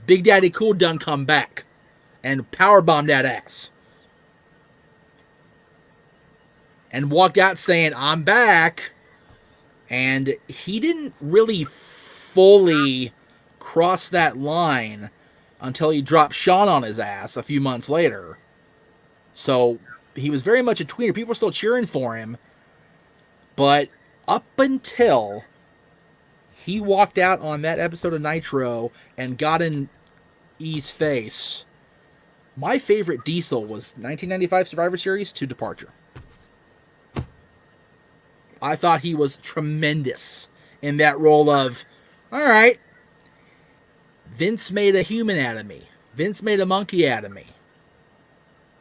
Big Daddy Cool done come back and powerbombed that ass. And walked out saying, I'm back. And he didn't really fully cross that line until he dropped Shawn on his ass a few months later. So he was very much a tweener. People were still cheering for him. But up until he walked out on that episode of Nitro and got in E's face, my favorite Diesel was 1995 Survivor Series to Departure. I thought he was tremendous in that role of, all right, Vince made a human out of me. Vince made a monkey out of me.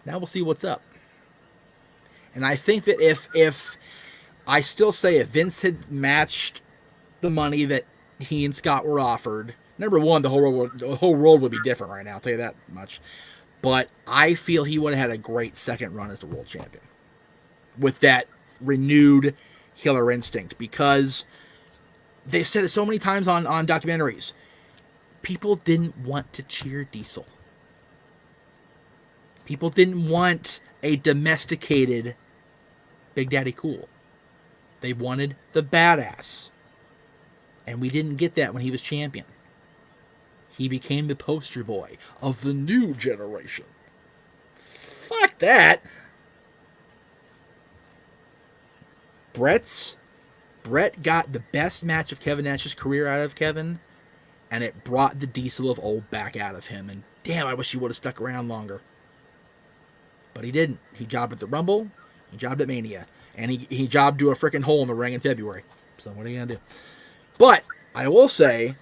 Now we'll see what's up. And I think that if I still say if Vince had matched the money that he and Scott were offered, number one, the whole world would be different right now, I'll tell you that much. But I feel he would have had a great second run as the world champion with that renewed killer instinct, because they said it so many times on documentaries. People didn't want to cheer Diesel. People didn't want a domesticated Big Daddy Cool. They wanted the badass. And we didn't get that when he was champion. He became the poster boy of the new generation. Fuck that. Bret got the best match of Kevin Nash's career out of Kevin, and it brought the Diesel of old back out of him. And damn, I wish he would have stuck around longer. But he didn't. He jobbed at the Rumble, he jobbed at Mania, and he jobbed to a freaking hole in the ring in February. So what are you going to do? But I will say,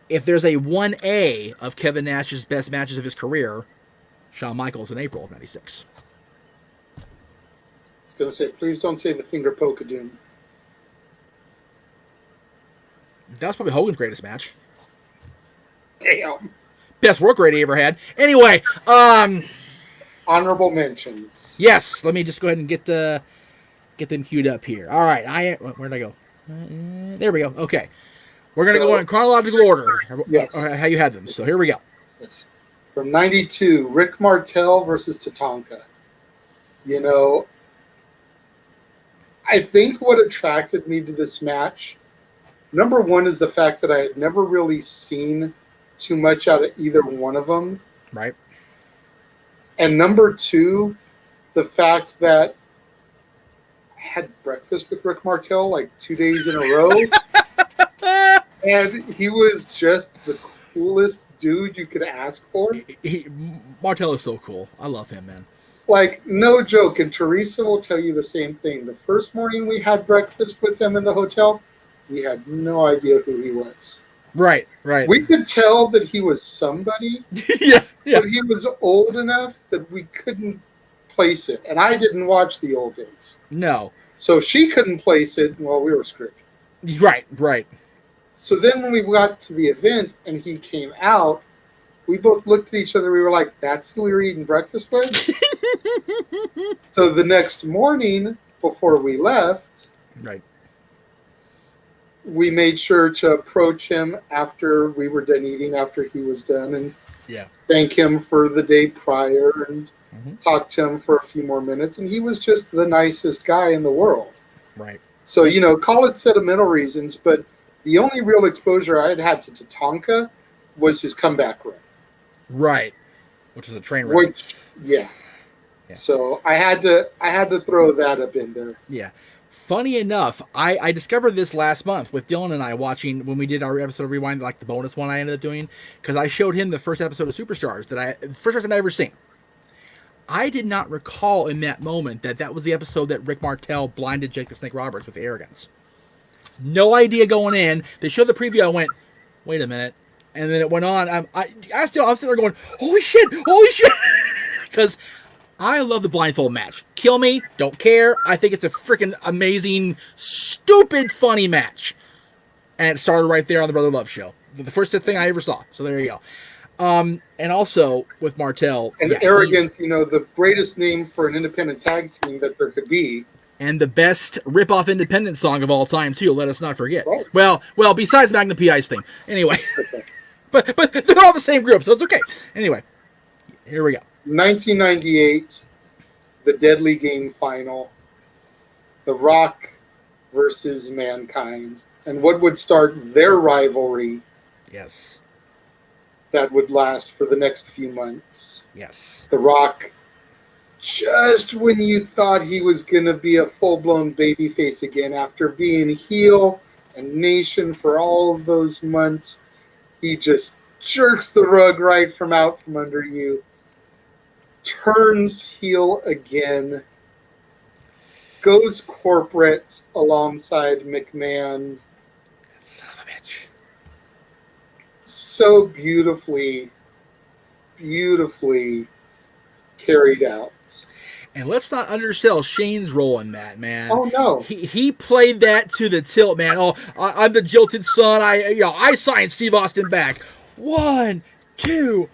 if there's a 1A of Kevin Nash's best matches of his career, Shawn Michaels in April of '96. I was going to say, please don't say the finger poke of doom. That was probably Hogan's greatest match. Damn. Best work rate he ever had. Anyway, Honorable mentions. yes, let me just go ahead and get them queued up here. All right, where'd I go? There we go. Okay, we're gonna go in chronological order. Yes. How you had them. So here we go. Yes. From '92, Rick Martel versus Tatanka. You know, I think what attracted me to this match, number one, is the fact that I had never really seen too much out of either one of them. Right. And number two, the fact that had breakfast with Rick Martel like 2 days in a row. And he was just the coolest dude you could ask for. Martel is so cool. I love him, man. Like, no joke, and Teresa will tell you the same thing. The first morning we had breakfast with him in the hotel, we had no idea who he was. Right. We could tell that he was somebody, yeah. but he was old enough that we couldn't place it. And I didn't watch the old days. No. So she couldn't place it, well, we were screwed. Right. So then when we got to the event and he came out, we both looked at each other. We were like, that's who we were eating breakfast with? So the next morning, before we left, right, we made sure to approach him after we were done eating, after he was done, and thank him for the day prior and talk to him for a few more minutes. And he was just the nicest guy in the world. Right. So, call it sentimental reasons, but the only real exposure I had to Tatanka was his comeback run. Right. Which is a train wreck. Yeah. So I had to throw that up in there. Yeah. Funny enough, I discovered this last month with Dylan and I watching when we did our episode of Rewind, like the bonus one I ended up doing, because I showed him the first episode of Superstars, the first person I'd ever seen. I did not recall in that moment that was the episode that Rick Martel blinded Jake the Snake Roberts with arrogance. No idea going in. They showed the preview. I went, wait a minute. And then it went on. I'm sitting there going, holy shit. Because I love the blindfold match. Kill me. Don't care. I think it's a freaking amazing, stupid, funny match. And it started right there on the Brother Love show. The first thing I ever saw. So there you go. And also with Martel. And arrogance, the greatest name for an independent tag team that there could be. And the best rip-off independent song of all time, too. Let us not forget. Right. Well, besides Magnum P.I.'s thing. Anyway. Okay. but they're all the same group, so it's okay. Anyway, here we go. 1998, the Deadly Game final. The Rock versus Mankind. And what would start their rivalry. Yes. That would last for the next few months. Yes. The Rock, just when you thought he was going to be a full-blown babyface again after being heel and nation for all of those months, he just jerks the rug right from out from under you, turns heel again, goes corporate alongside McMahon. Son of a bitch. So beautifully carried out. And let's not undersell Shane's role in that, man. Oh no, he played that to the tilt, man. Oh, I'm the jilted son. I signed Steve Austin back. 1, 2,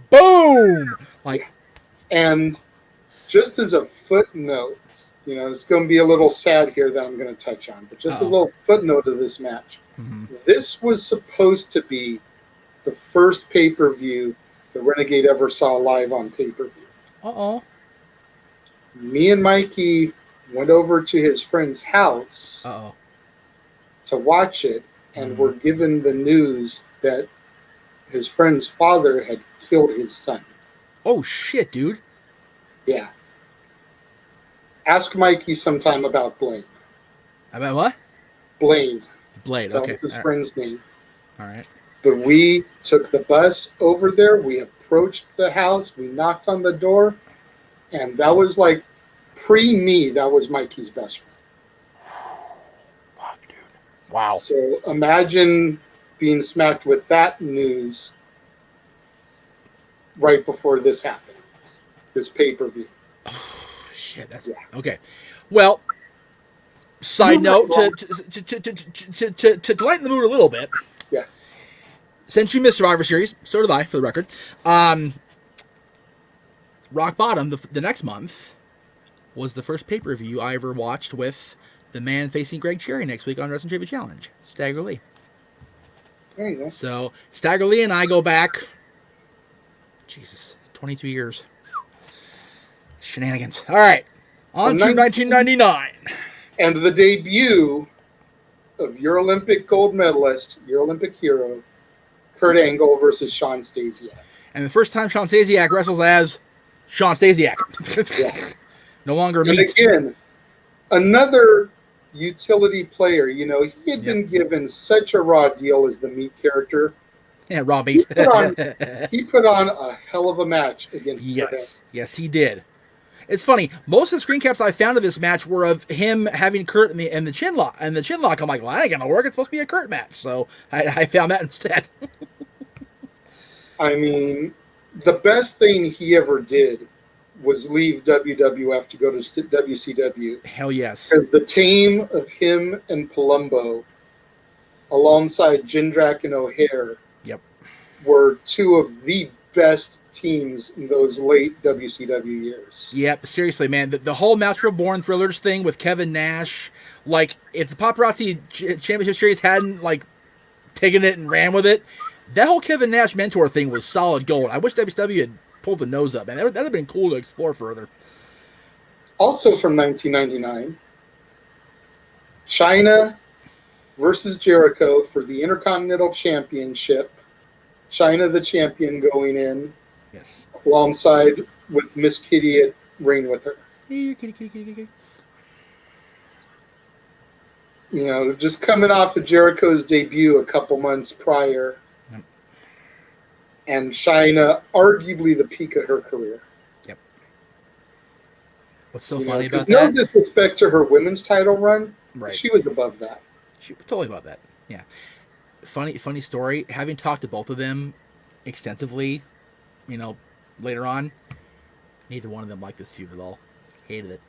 boom! And just as a footnote, it's going to be a little sad here that I'm going to touch on, but just as a little footnote of this match, this was supposed to be the first pay-per-view the Renegade ever saw live on pay-per-view. Me and Mikey went over to his friend's house to watch it, and were given the news that his friend's father had killed his son. Oh, shit, dude. Yeah. Ask Mikey sometime about Blaine. About what? Blaine. Blade, that okay. That was his friend's name. All right. But we took the bus over there. We approached the house. We knocked on the door. And that was like, pre-me, that was Mikey's best friend. Fuck, dude. Wow. So imagine being smacked with that news right before this happens. This pay-per-view. Oh, shit. That's... Yeah. Okay. Well, side note, to lighten the mood a little bit. Yeah. Since you missed Survivor Series, so did I, for the record. Rock Bottom, the next month, was the first pay-per-view I ever watched with the man facing Greg Cherry next week on Wrestling Trivia Challenge, Stagger Lee. There you go. So, Stagger Lee and I go back, 22 years. Shenanigans. All right, on to 1999. And the debut of your Olympic gold medalist, your Olympic hero, Kurt Angle versus Sean Stasiak. And the first time Sean Stasiak wrestles as Sean Stasiak. Yeah. No longer and meets. Again, Another utility player, you know, he had been given such a raw deal as the meat character. Yeah, raw meat. He put on a hell of a match against Bret. Yes, he did. It's funny. Most of the screen caps I found of this match were of him having Kurt in the chin lock. And the chin lock, I'm like, well, that ain't gonna work. It's supposed to be a Kurt match, so I found that instead. I mean, the best thing he ever did was leave WWF to go to WCW. Hell yes. Because the team of him and Palumbo, alongside Jindrak and O'Hare, were two of the best teams in those late WCW years. Yep, seriously, man. The whole Natural Born Thrillers thing with Kevin Nash, like, if the Paparazzi Championship Series hadn't, like, taken it and ran with it, that whole Kevin Nash mentor thing was solid gold. I wish WCW had pulled the nose up, man. That would have been cool to explore further. Also from 1999, China versus Jericho for the Intercontinental Championship. China the champion going in. Yes. Alongside with Miss Kitty at ring with her. Kitty. You know, just coming off of Jericho's debut a couple months prior. Yep. And China, arguably the peak of her career. Yep. What's so funny about no that? No disrespect to her women's title run. Right. She was above that. She was totally above that. Yeah. Funny story. Having talked to both of them extensively, you know, later on, neither one of them liked this feud at all. Hated it.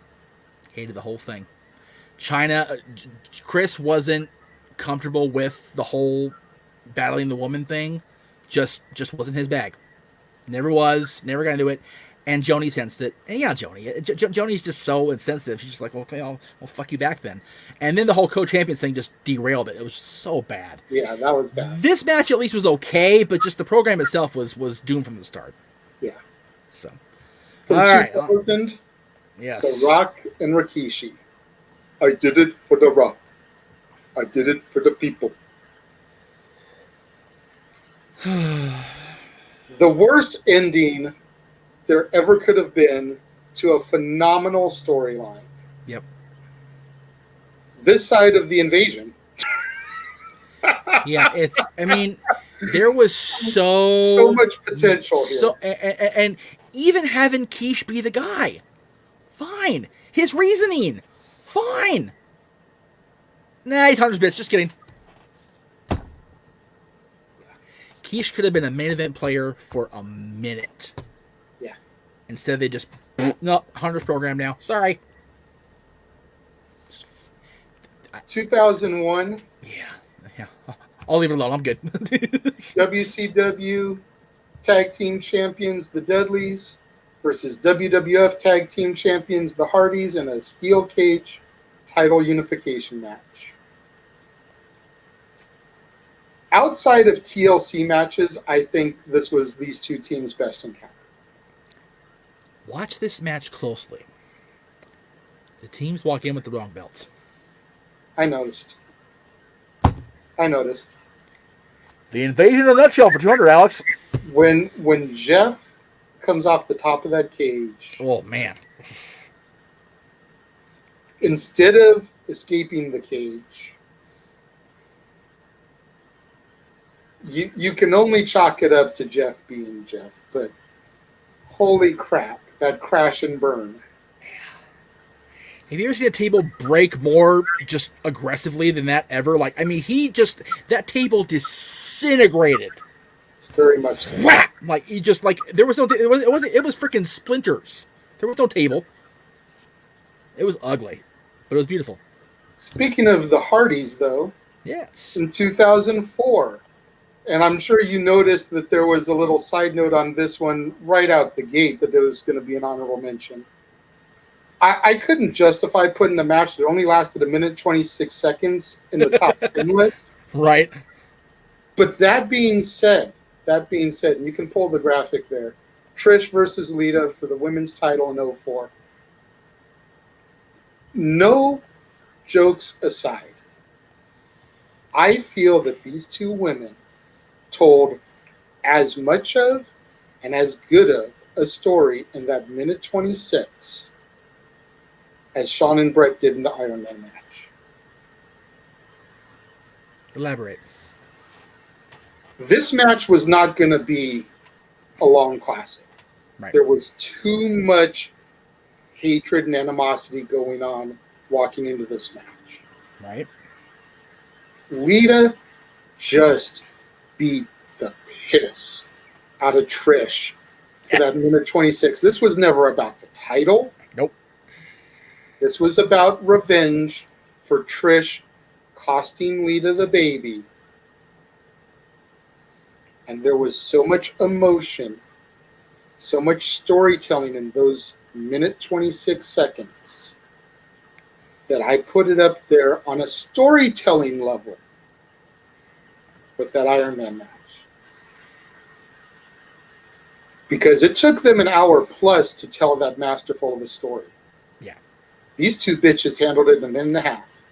Hated the whole thing. China, Chris wasn't comfortable with the whole battling the woman thing. Just wasn't his bag. Never was. Never got into it. And Joni sensed it. And yeah, Joni's just so insensitive. She's just like, well, okay, I'll fuck you back then. And then the whole co-champions thing just derailed it. It was so bad. Yeah, that was bad. This match at least was okay, but just the program itself was doomed from the start. Yeah. So. From all 2000, right. Yes. The Rock and Rikishi. I did it for The Rock. I did it for the people. The worst ending there ever could have been to a phenomenal storyline. Yep. This side of the invasion. Yeah, I mean, there was so much potential here. So, and even having Quiche be the guy, fine. His reasoning, fine. Nah, he's Hunter's bitch. Just kidding. Quiche could have been a main event player for a minute. Yeah. Instead, they just no Hunter's program now. Sorry. 2001. Yeah. I'll leave it alone. I'm good. WCW Tag Team Champions, the Dudleys, versus WWF Tag Team Champions, the Hardys, in a steel cage title unification match. Outside of TLC matches, I think this was these two teams' best encounter. Watch this match closely. The teams walk in with the wrong belts. I noticed. The invasion in a nutshell for 200, Alex. When Jeff comes off the top of that cage. Oh, man. Instead of escaping the cage, you can only chalk it up to Jeff being Jeff, but holy crap, that crash and burn. Have you ever seen a table break more just aggressively than that ever? Like, I mean, that table disintegrated. Very much so. Whack! Like, he just, like, there was no, it was freaking splinters. There was no table. It was ugly, but it was beautiful. Speaking of the Hardys, though. Yes. In 2004, and I'm sure you noticed that there was a little side note on this one right out the gate that there was going to be an honorable mention. I couldn't justify putting a match that only lasted 1 minute 26 seconds in the top 10 list. Right. But that being said, and you can pull the graphic there, Trish versus Lita for the women's title in 2004. No jokes aside, I feel that these two women told as much of and as good of a story in that 1 minute 26 as Shawn and Bret did in the Iron Man match. Elaborate. This match was not going to be a long classic. Right. There was too much hatred and animosity going on walking into this match. Right. Lita just beat the piss out of Trish for that minute 26. This was never about the title. Nope. This was about revenge for Trish costing Lita the baby. And there was so much emotion, so much storytelling in those minute 26 seconds that I put it up there on a storytelling level with that Iron Man match. Because it took them an hour plus to tell that masterful of a story. Yeah. These two bitches handled it in a minute and a half.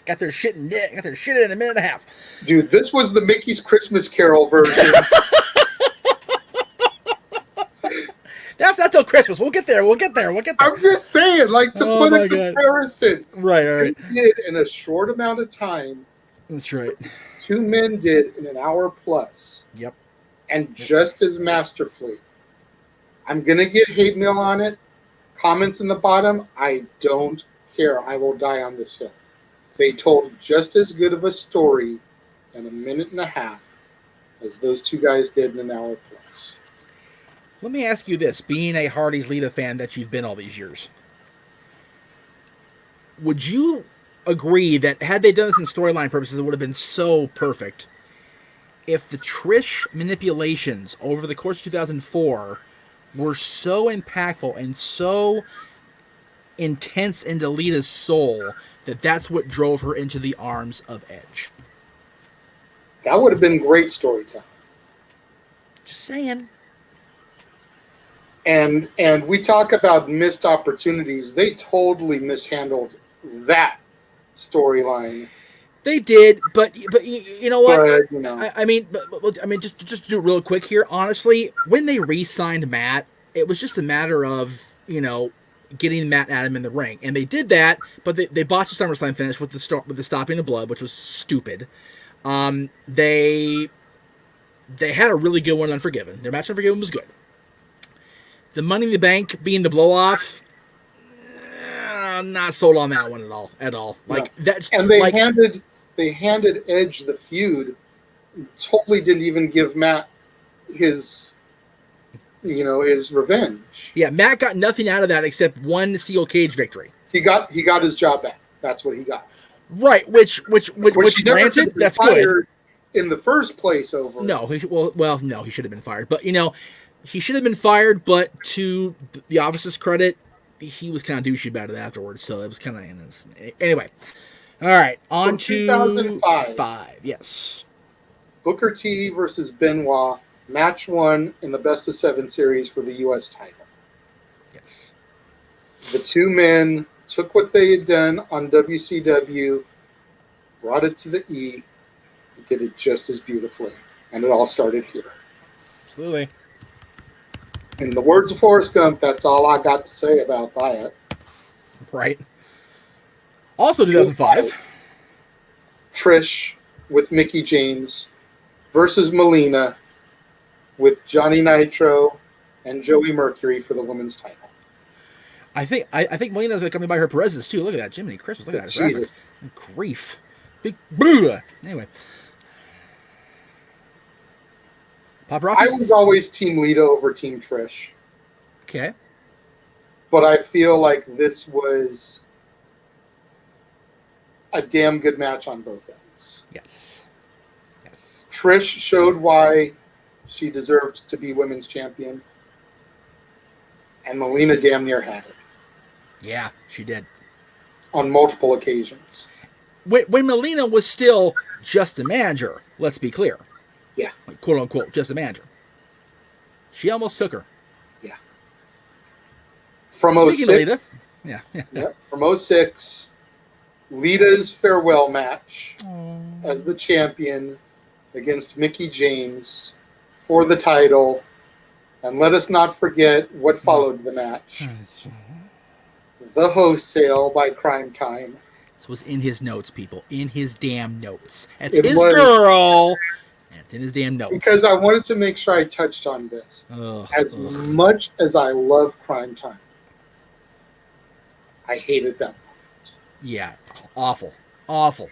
Got their shit in a minute and a half. Dude, this was the Mickey's Christmas Carol version. That's not till Christmas. We'll get there. I'm just saying, like, to put a comparison. Right. They did in a short amount of time. That's right. Two men did in an hour plus. Yep. And just as masterfully. I'm going to get hate mail on it. Comments in the bottom. I don't care. I will die on this hill. They told just as good of a story in a minute and a half as those two guys did in an hour plus. Let me ask you this, being a Hardy's Lita fan that you've been all these years, would you agree that had they done this in storyline purposes, it would have been so perfect if the Trish manipulations over the course of 2004 were so impactful and so intense into Lita's soul that that's what drove her into the arms of Edge? That would have been great storytelling. Just saying. And we talk about missed opportunities. They totally mishandled that storyline. They did, but you know what? But, you know. I mean, just to do it real quick here. Honestly, when they re-signed Matt, it was just a matter of getting Matt and Adam in the ring, and they did that. But they botched the SummerSlam finish with the stopping of blood, which was stupid. They had a really good one, Unforgiven. Their match Unforgiven was good. The Money in the Bank being the blow-off, I'm not sold on that one at all. Like no. that's and they handed Edge the feud. Totally didn't even give Matt his revenge. Yeah, Matt got nothing out of that except one steel cage victory. He got his job back. That's what he got. Right, which granted, that's good. In the first place, over. No, he should have been fired. But he should have been fired. But to the office's credit, he was kind of douchey about it afterwards. So it was kind of anyway. All right, on to 2005. Yes, Booker T versus Benoit, match 1 in the best of 7 series for the U.S. title. Yes, the two men took what they had done on WCW, brought it to the E, and did it just as beautifully. And it all started here. Absolutely. In the words of Forrest Gump, that's all I got to say about that. Right. Also 2005. Trish with Mickie James versus Melina with Johnny Nitro and Joey Mercury for the women's title. I think Melina's coming by her Perez's too. Look at that, Jiminy Christmas. Look at that. Jesus. Grief. Big boo. Anyway. Paparazzi? I was always Team Lita over Team Trish. Okay. But I feel like this was a damn good match on both ends. Yes. Trish showed why she deserved to be women's champion. And Melina damn near had it. Yeah, she did. On multiple occasions. When Melina was still just a manager, let's be clear. Yeah. Like, quote unquote, just a manager. She almost took her. Yeah. From Speaking 06. Yeah. Yep. From 06, Lita's farewell match as the champion against Mickie James for the title. And let us not forget what followed the match. The Wholesale by Crime Time. This was in his notes, people. In his damn notes. That's It his was. girl. It's in his damn notes. Because I wanted to make sure I touched on this. As much as I love Crime Time, I hated that moment. Yeah. Awful. Awful.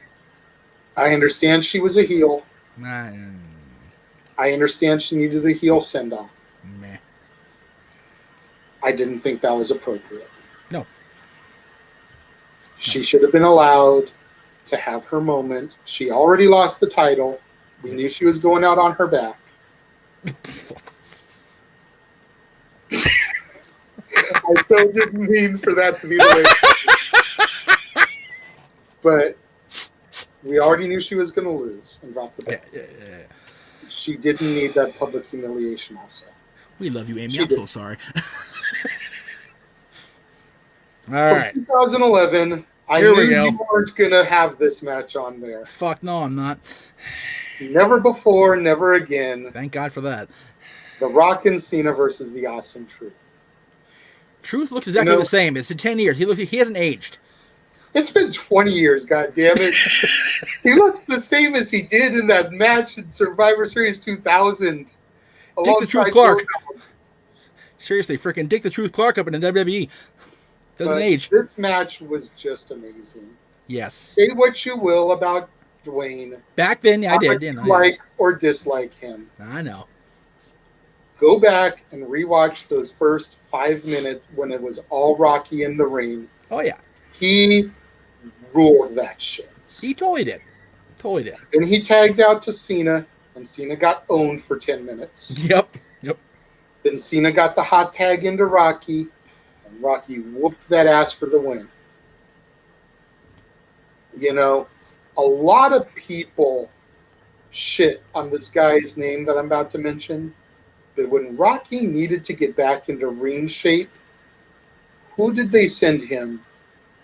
I understand she was a heel. Meh. I understand she needed a heel send-off. I didn't think that was appropriate. No. She should have been allowed to have her moment. She already lost the title. We knew she was going out on her back. I so didn't mean for that to be the way. But we already knew she was going to lose and drop the belt. Yeah. She didn't need that public humiliation also. We love you, Amy. She I'm did. so sorry. All right. 2011, I Here knew we go. you weren't going to have this match on there. Fuck no, I'm not. Never before, never again. Thank God for that. The Rock and Cena versus the Awesome Truth. Truth looks exactly the same. It's been 10 years. He hasn't aged. It's been 20 years, goddammit. He looks the same as he did in that match in Survivor Series 2000. Dick the Truth alongside Clark. Joe. Seriously, freaking Dick the Truth Clark up in the WWE. Doesn't But age. This match was just amazing. Yes. Say what you will about Dwayne. Back then, I did. You like or dislike him. I know. Go back and rewatch those first 5 minutes when it was all Rocky in the ring. Oh, yeah. He ruled that shit. He totally did. Totally did. And he tagged out to Cena, and Cena got owned for 10 minutes. Yep. Then Cena got the hot tag into Rocky, and Rocky whooped that ass for the win. You know, a lot of people shit on this guy's name that I'm about to mention, but when Rocky needed to get back into ring shape, who did they send him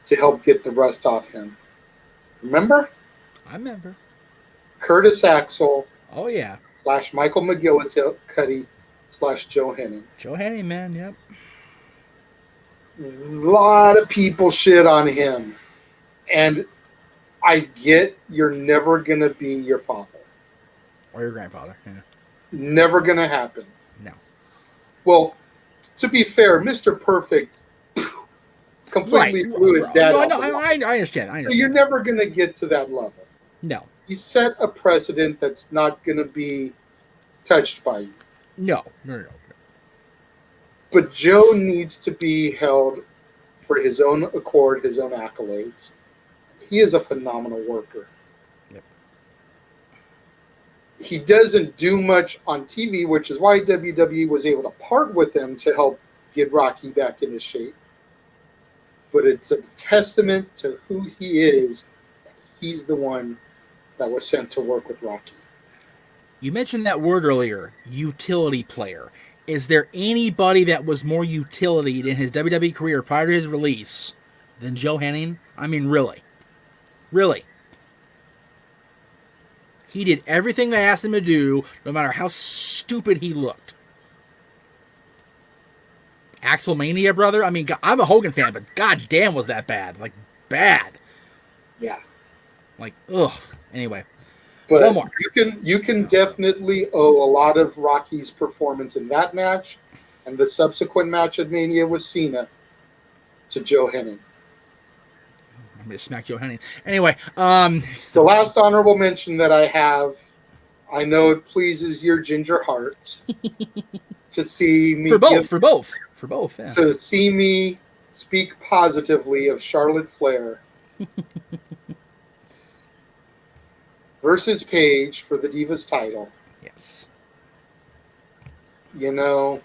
to help get the rust off him? Remember? I remember. Curtis Axel Oh, yeah. / Michael McGillicuddy / Joe Henning. Joe Henning, man. Yep. A lot of people shit on him. And I get you're never going to be your father. Or your grandfather. Yeah. Never going to happen. No. Well, to be fair, Mr. Perfect completely blew his dad off. No, I understand. So you're never going to get to that level. No. You set a precedent that's not going to be touched by you. No. But Joe needs to be held for his own accord, his own accolades. He is a phenomenal worker. Yep. He doesn't do much on TV, which is why WWE was able to part with him to help get Rocky back into shape. But it's a testament to who he is. He's the one that was sent to work with Rocky. You mentioned that word earlier, utility player. Is there anybody that was more utility in his WWE career prior to his release than Joe Henning? I mean, really. Really. He did everything I asked him to do, no matter how stupid he looked. Axelmania, brother? I mean, I'm a Hogan fan, but goddamn was that bad. Like, bad. Yeah. Like, ugh. Anyway. But one more. You can definitely owe a lot of Rocky's performance in that match and the subsequent match at Mania with Cena to Joe Henning. I'm going to smack Joe Henning. Anyway. The last honorable mention that I have, I know it pleases your ginger heart to see me... For both, yeah. To see me speak positively of Charlotte Flair versus Paige for the Divas title. Yes. You know,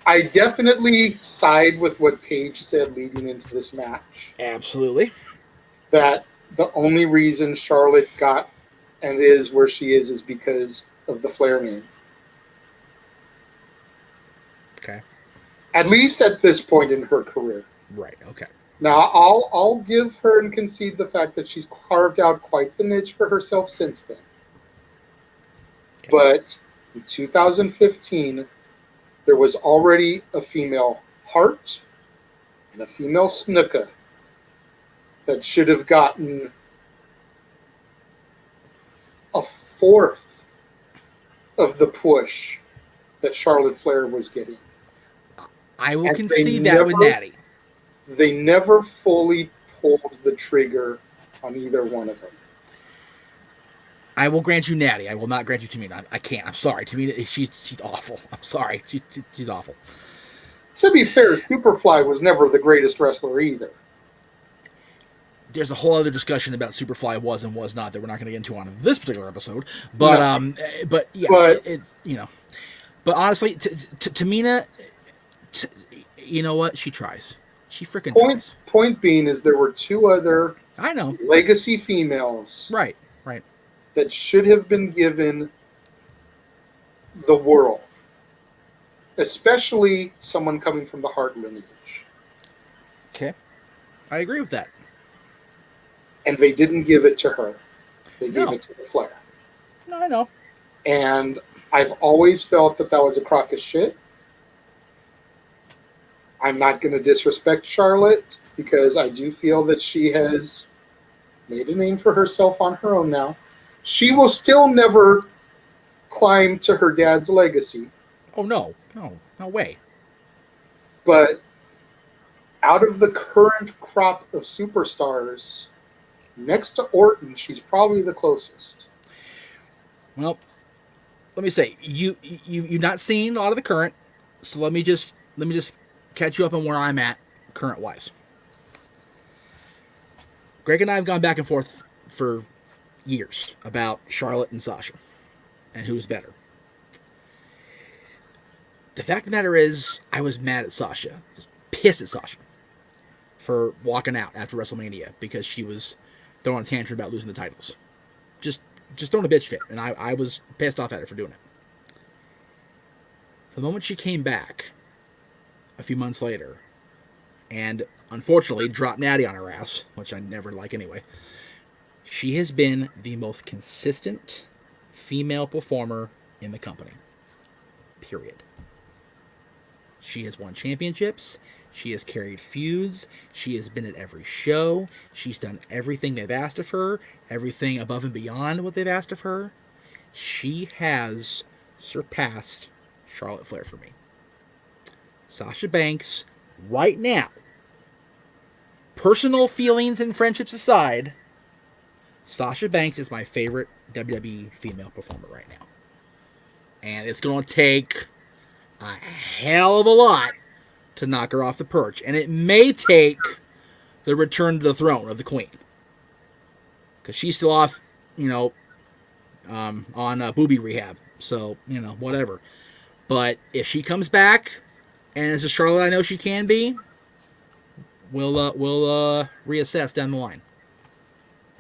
I definitely side with what Paige said leading into this match. Absolutely. That the only reason Charlotte got and is where she is because of the Flair name. Okay. At least at this point in her career. Right, okay. Now, I'll give her and concede the fact that she's carved out quite the niche for herself since then. Okay. But in 2015, there was already a female Hart and a female Snuka that should have gotten a fourth of the push that Charlotte Flair was getting. I will concede that with Natty. They never fully pulled the trigger on either one of them. I will grant you Natty. I will not grant you Tamina. I can't. I'm sorry. Tamina, she's awful. I'm sorry. She's awful. To be fair, Superfly was never the greatest wrestler either. There's a whole other discussion about Superfly was and was not that we're not going to get into on this particular episode. But yeah, it's But honestly, Tamina, you know what? She tries. She freaking tries. Point being is there were two other legacy females. Right. That should have been given the world. Especially someone coming from the Hart lineage. Okay. I agree with that. And they didn't give it to her. They gave it to the Flair. No, I know. And I've always felt that was a crock of shit. I'm not going to disrespect Charlotte because I do feel that she has made a name for herself on her own now. She will still never climb to her dad's legacy. Oh, no way. But out of the current crop of superstars, next to Orton, she's probably the closest. Well, let me say, you've not seen a lot of the current, so let me just catch you up on where I'm at current wise. Greg and I have gone back and forth for years about Charlotte and Sasha and who's better. The fact of the matter is, I was mad at Sasha, just pissed at Sasha for walking out after WrestleMania because she was throwing a tantrum about losing the titles. Just throwing a bitch fit, and I was pissed off at her for doing it. The moment she came back a few months later and unfortunately dropped Natty on her ass, which I never like anyway, she has been the most consistent female performer in the company. Period. She has won championships. She has carried feuds. She has been at every show. She's done everything they've asked of her, everything above and beyond what they've asked of her. She has surpassed Charlotte Flair for me. Sasha Banks, right now, personal feelings and friendships aside, Sasha Banks is my favorite WWE female performer right now. And it's going to take a hell of a lot to knock her off the perch. And it may take the return to the throne of the Queen. Because she's still off, on booby rehab. So, whatever. But if she comes back, and as a Charlotte I know she can be, we'll reassess down the line.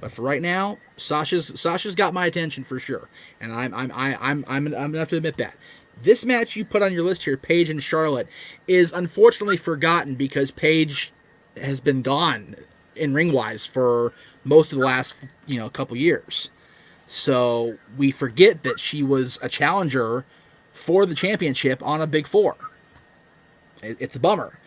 But for right now, Sasha's got my attention for sure, and I'm gonna have to admit that. This match you put on your list here, Paige and Charlotte, is unfortunately forgotten because Paige has been gone in ring-wise for most of the last couple years. So we forget that she was a challenger for the championship on a Big Four. It's a bummer.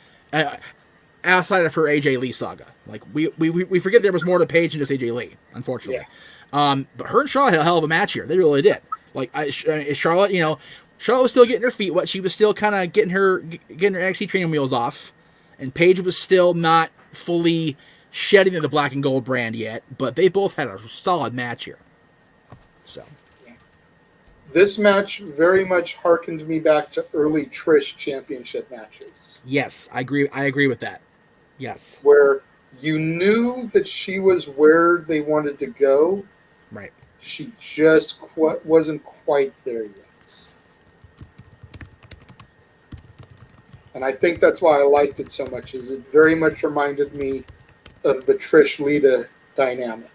Outside of her AJ Lee saga, like we forget there was more to Paige than just AJ Lee, unfortunately. Yeah. But her and Charlotte had a hell of a match here. They really did. Like Charlotte, Charlotte was still getting her feet wet. She was still kind of getting her NXT training wheels off, and Paige was still not fully shedding the black and gold brand yet. But they both had a solid match here. So. This match very much harkened me back to early Trish championship matches. Yes, I agree with that. Yes. Where you knew that she was where they wanted to go. Right. She just wasn't quite there yet. And I think that's why I liked it so much, is it very much reminded me of the Trish-Lita dynamic.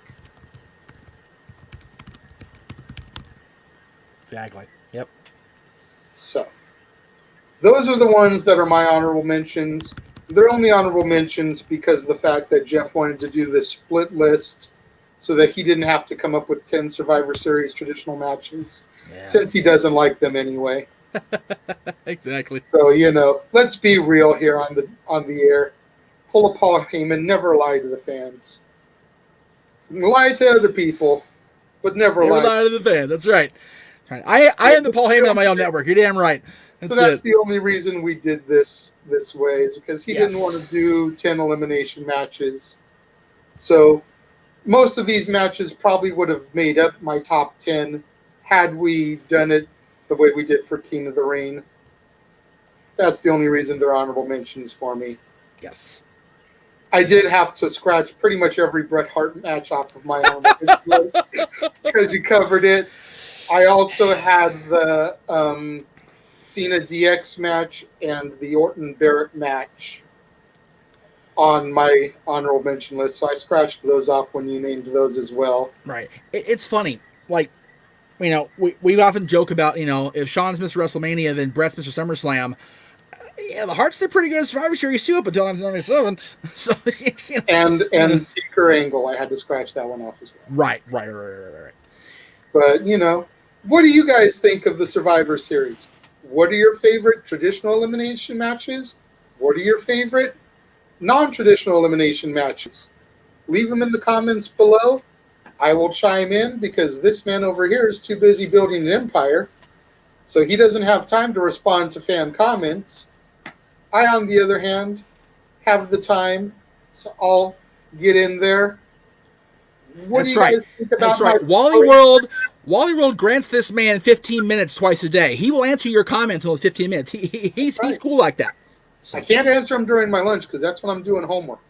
Exactly. Yep. So, those are the ones that are my honorable mentions. They're only honorable mentions because of the fact that Jeff wanted to do this split list so that he didn't have to come up with 10 Survivor Series traditional matches, since he doesn't like them anyway. Exactly. So, let's be real here on the air. Pull a Paul Heyman, never lie to the fans. Lie to other people, but never Never lie. lie to the fans. That's right. I am the Paul Heyman on my own network. You're damn right. So That's that's it. the only reason we did this way, is because he didn't want Yes. to do 10 elimination matches. So most of these matches probably would have made up my top 10 had we done it the way we did for King of the Ring. That's the only reason they're honorable mentions for me. Yes. I did have to scratch pretty much every Bret Hart match off of my honorable list because you covered it. I also had the Cena DX match and the Orton Barrett match on my honorable mention list, so I scratched those off when you named those as well. Right. It's funny. Like, we often joke about, if Shawn's Mr. WrestleMania, then Brett's Mr. SummerSlam. Yeah, the Harts did pretty good at Survivor Series too up until 1997. So, And Taker Angle, I had to scratch that one off as well. Right. But, what do you guys think of the Survivor Series? What are your favorite traditional elimination matches? What are your favorite non-traditional elimination matches? Leave them in the comments below. I will chime in because this man over here is too busy building an empire, so he doesn't have time to respond to fan comments. I, on the other hand, have the time, so I'll get in there. What That's do you right. guys think about That's right. Wally World grants this man 15 minutes twice a day. He will answer your comments in those 15 minutes. He's cool like that. So. I can't answer them during my lunch because that's when I'm doing homework.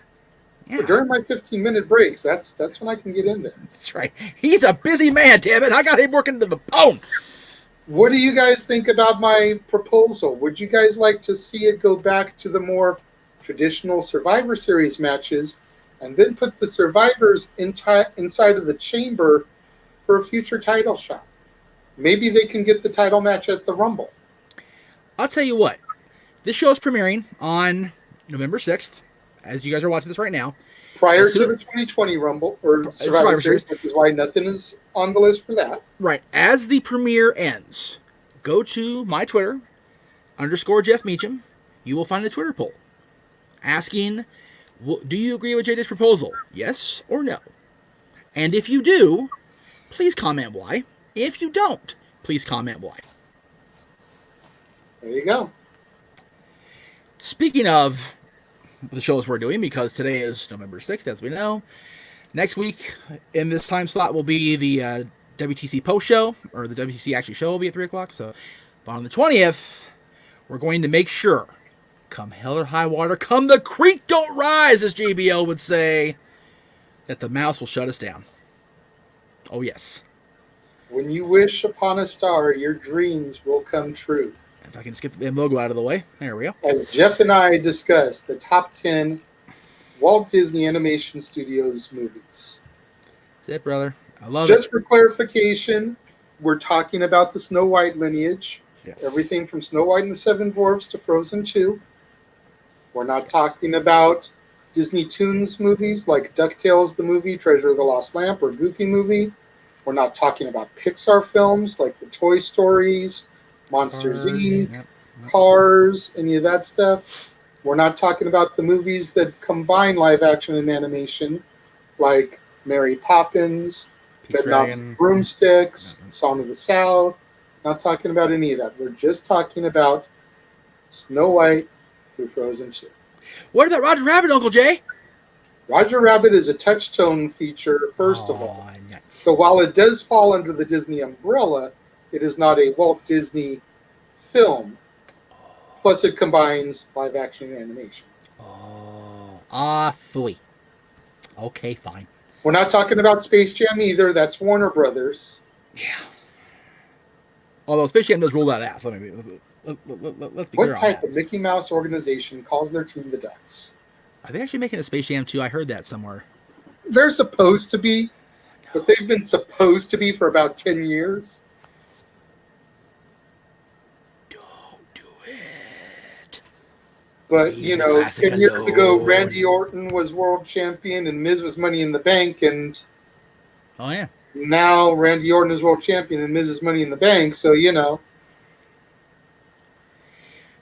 Yeah. But during my 15-minute breaks, that's when I can get in there. That's right. He's a busy man, damn it. I got him working to the bone. What do you guys think about my proposal? Would you guys like to see it go back to the more traditional Survivor Series matches and then put the survivors inside of the chamber for a future title shot? Maybe they can get the title match at the Rumble. I'll tell you what. This show is premiering on November 6th, as you guys are watching this right now. Prior to the 2020 Rumble or Survivor Series, which is why nothing is on the list for that. Right. As the premiere ends, go to my Twitter, _Jeff Meacham. You will find a Twitter poll asking, do you agree with JD's proposal? Yes or no? And if you do, please comment why. If you don't, please comment why. There you go. Speaking of the shows we're doing, because today is November 6th, as we know, next week in this time slot will be the WTC post show, or the WTC actually show will be at 3 o'clock. So, but on the 20th, we're going to make sure, come hell or high water, come the creek don't rise, as JBL would say, that the mouse will shut us down. Oh, yes. When you wish upon a star, your dreams will come true. If I can just get the logo out of the way. There we go. As Jeff and I discussed the top 10 Walt Disney Animation Studios movies. That's it, brother. I love it. Just for clarification, we're talking about the Snow White lineage. Yes. Everything from Snow White and the Seven Dwarfs to Frozen 2. We're not talking about Disney Toons movies like DuckTales the movie, Treasure of the Lost Lamp, or Goofy movie. We're not talking about Pixar films like the Toy Stories, Monsters Inc., Cars, any of that stuff. We're not talking about the movies that combine live action and animation like Mary Poppins, Bedknobs Broomsticks, Song of the South. Not talking about any of that. We're just talking about Snow White through Frozen 2. What about Roger Rabbit, Uncle Jay? Roger Rabbit is a touch-tone feature, first of all. Nice. So while it does fall under the Disney umbrella, it is not a Walt Disney film. Plus, it combines live action and animation. Phooey. Okay, fine. We're not talking about Space Jam either. That's Warner Brothers. Yeah. Although Space Jam does roll that ass. Let's be clear on What type that. of Mickey Mouse organization calls their team the Ducks? Are they actually making a Space Jam 2? I heard that somewhere. They're supposed to be, but they've been supposed to be for about 10 years. Don't do it. But, Leave the classic 10 years ago, alone. Randy Orton was world champion and Miz was Money in the Bank. And Oh, yeah. now Randy Orton is world champion and Miz is Money in the Bank. So,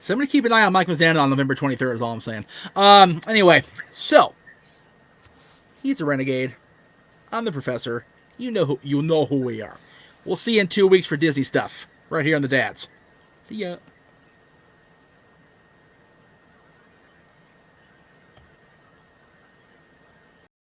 Somebody keep an eye on Mike Mazzano on November 23rd is all I'm saying. Anyway, so he's a renegade. I'm the professor. You know who we are. We'll see you in 2 weeks for Disney stuff right here on the Dads. See ya.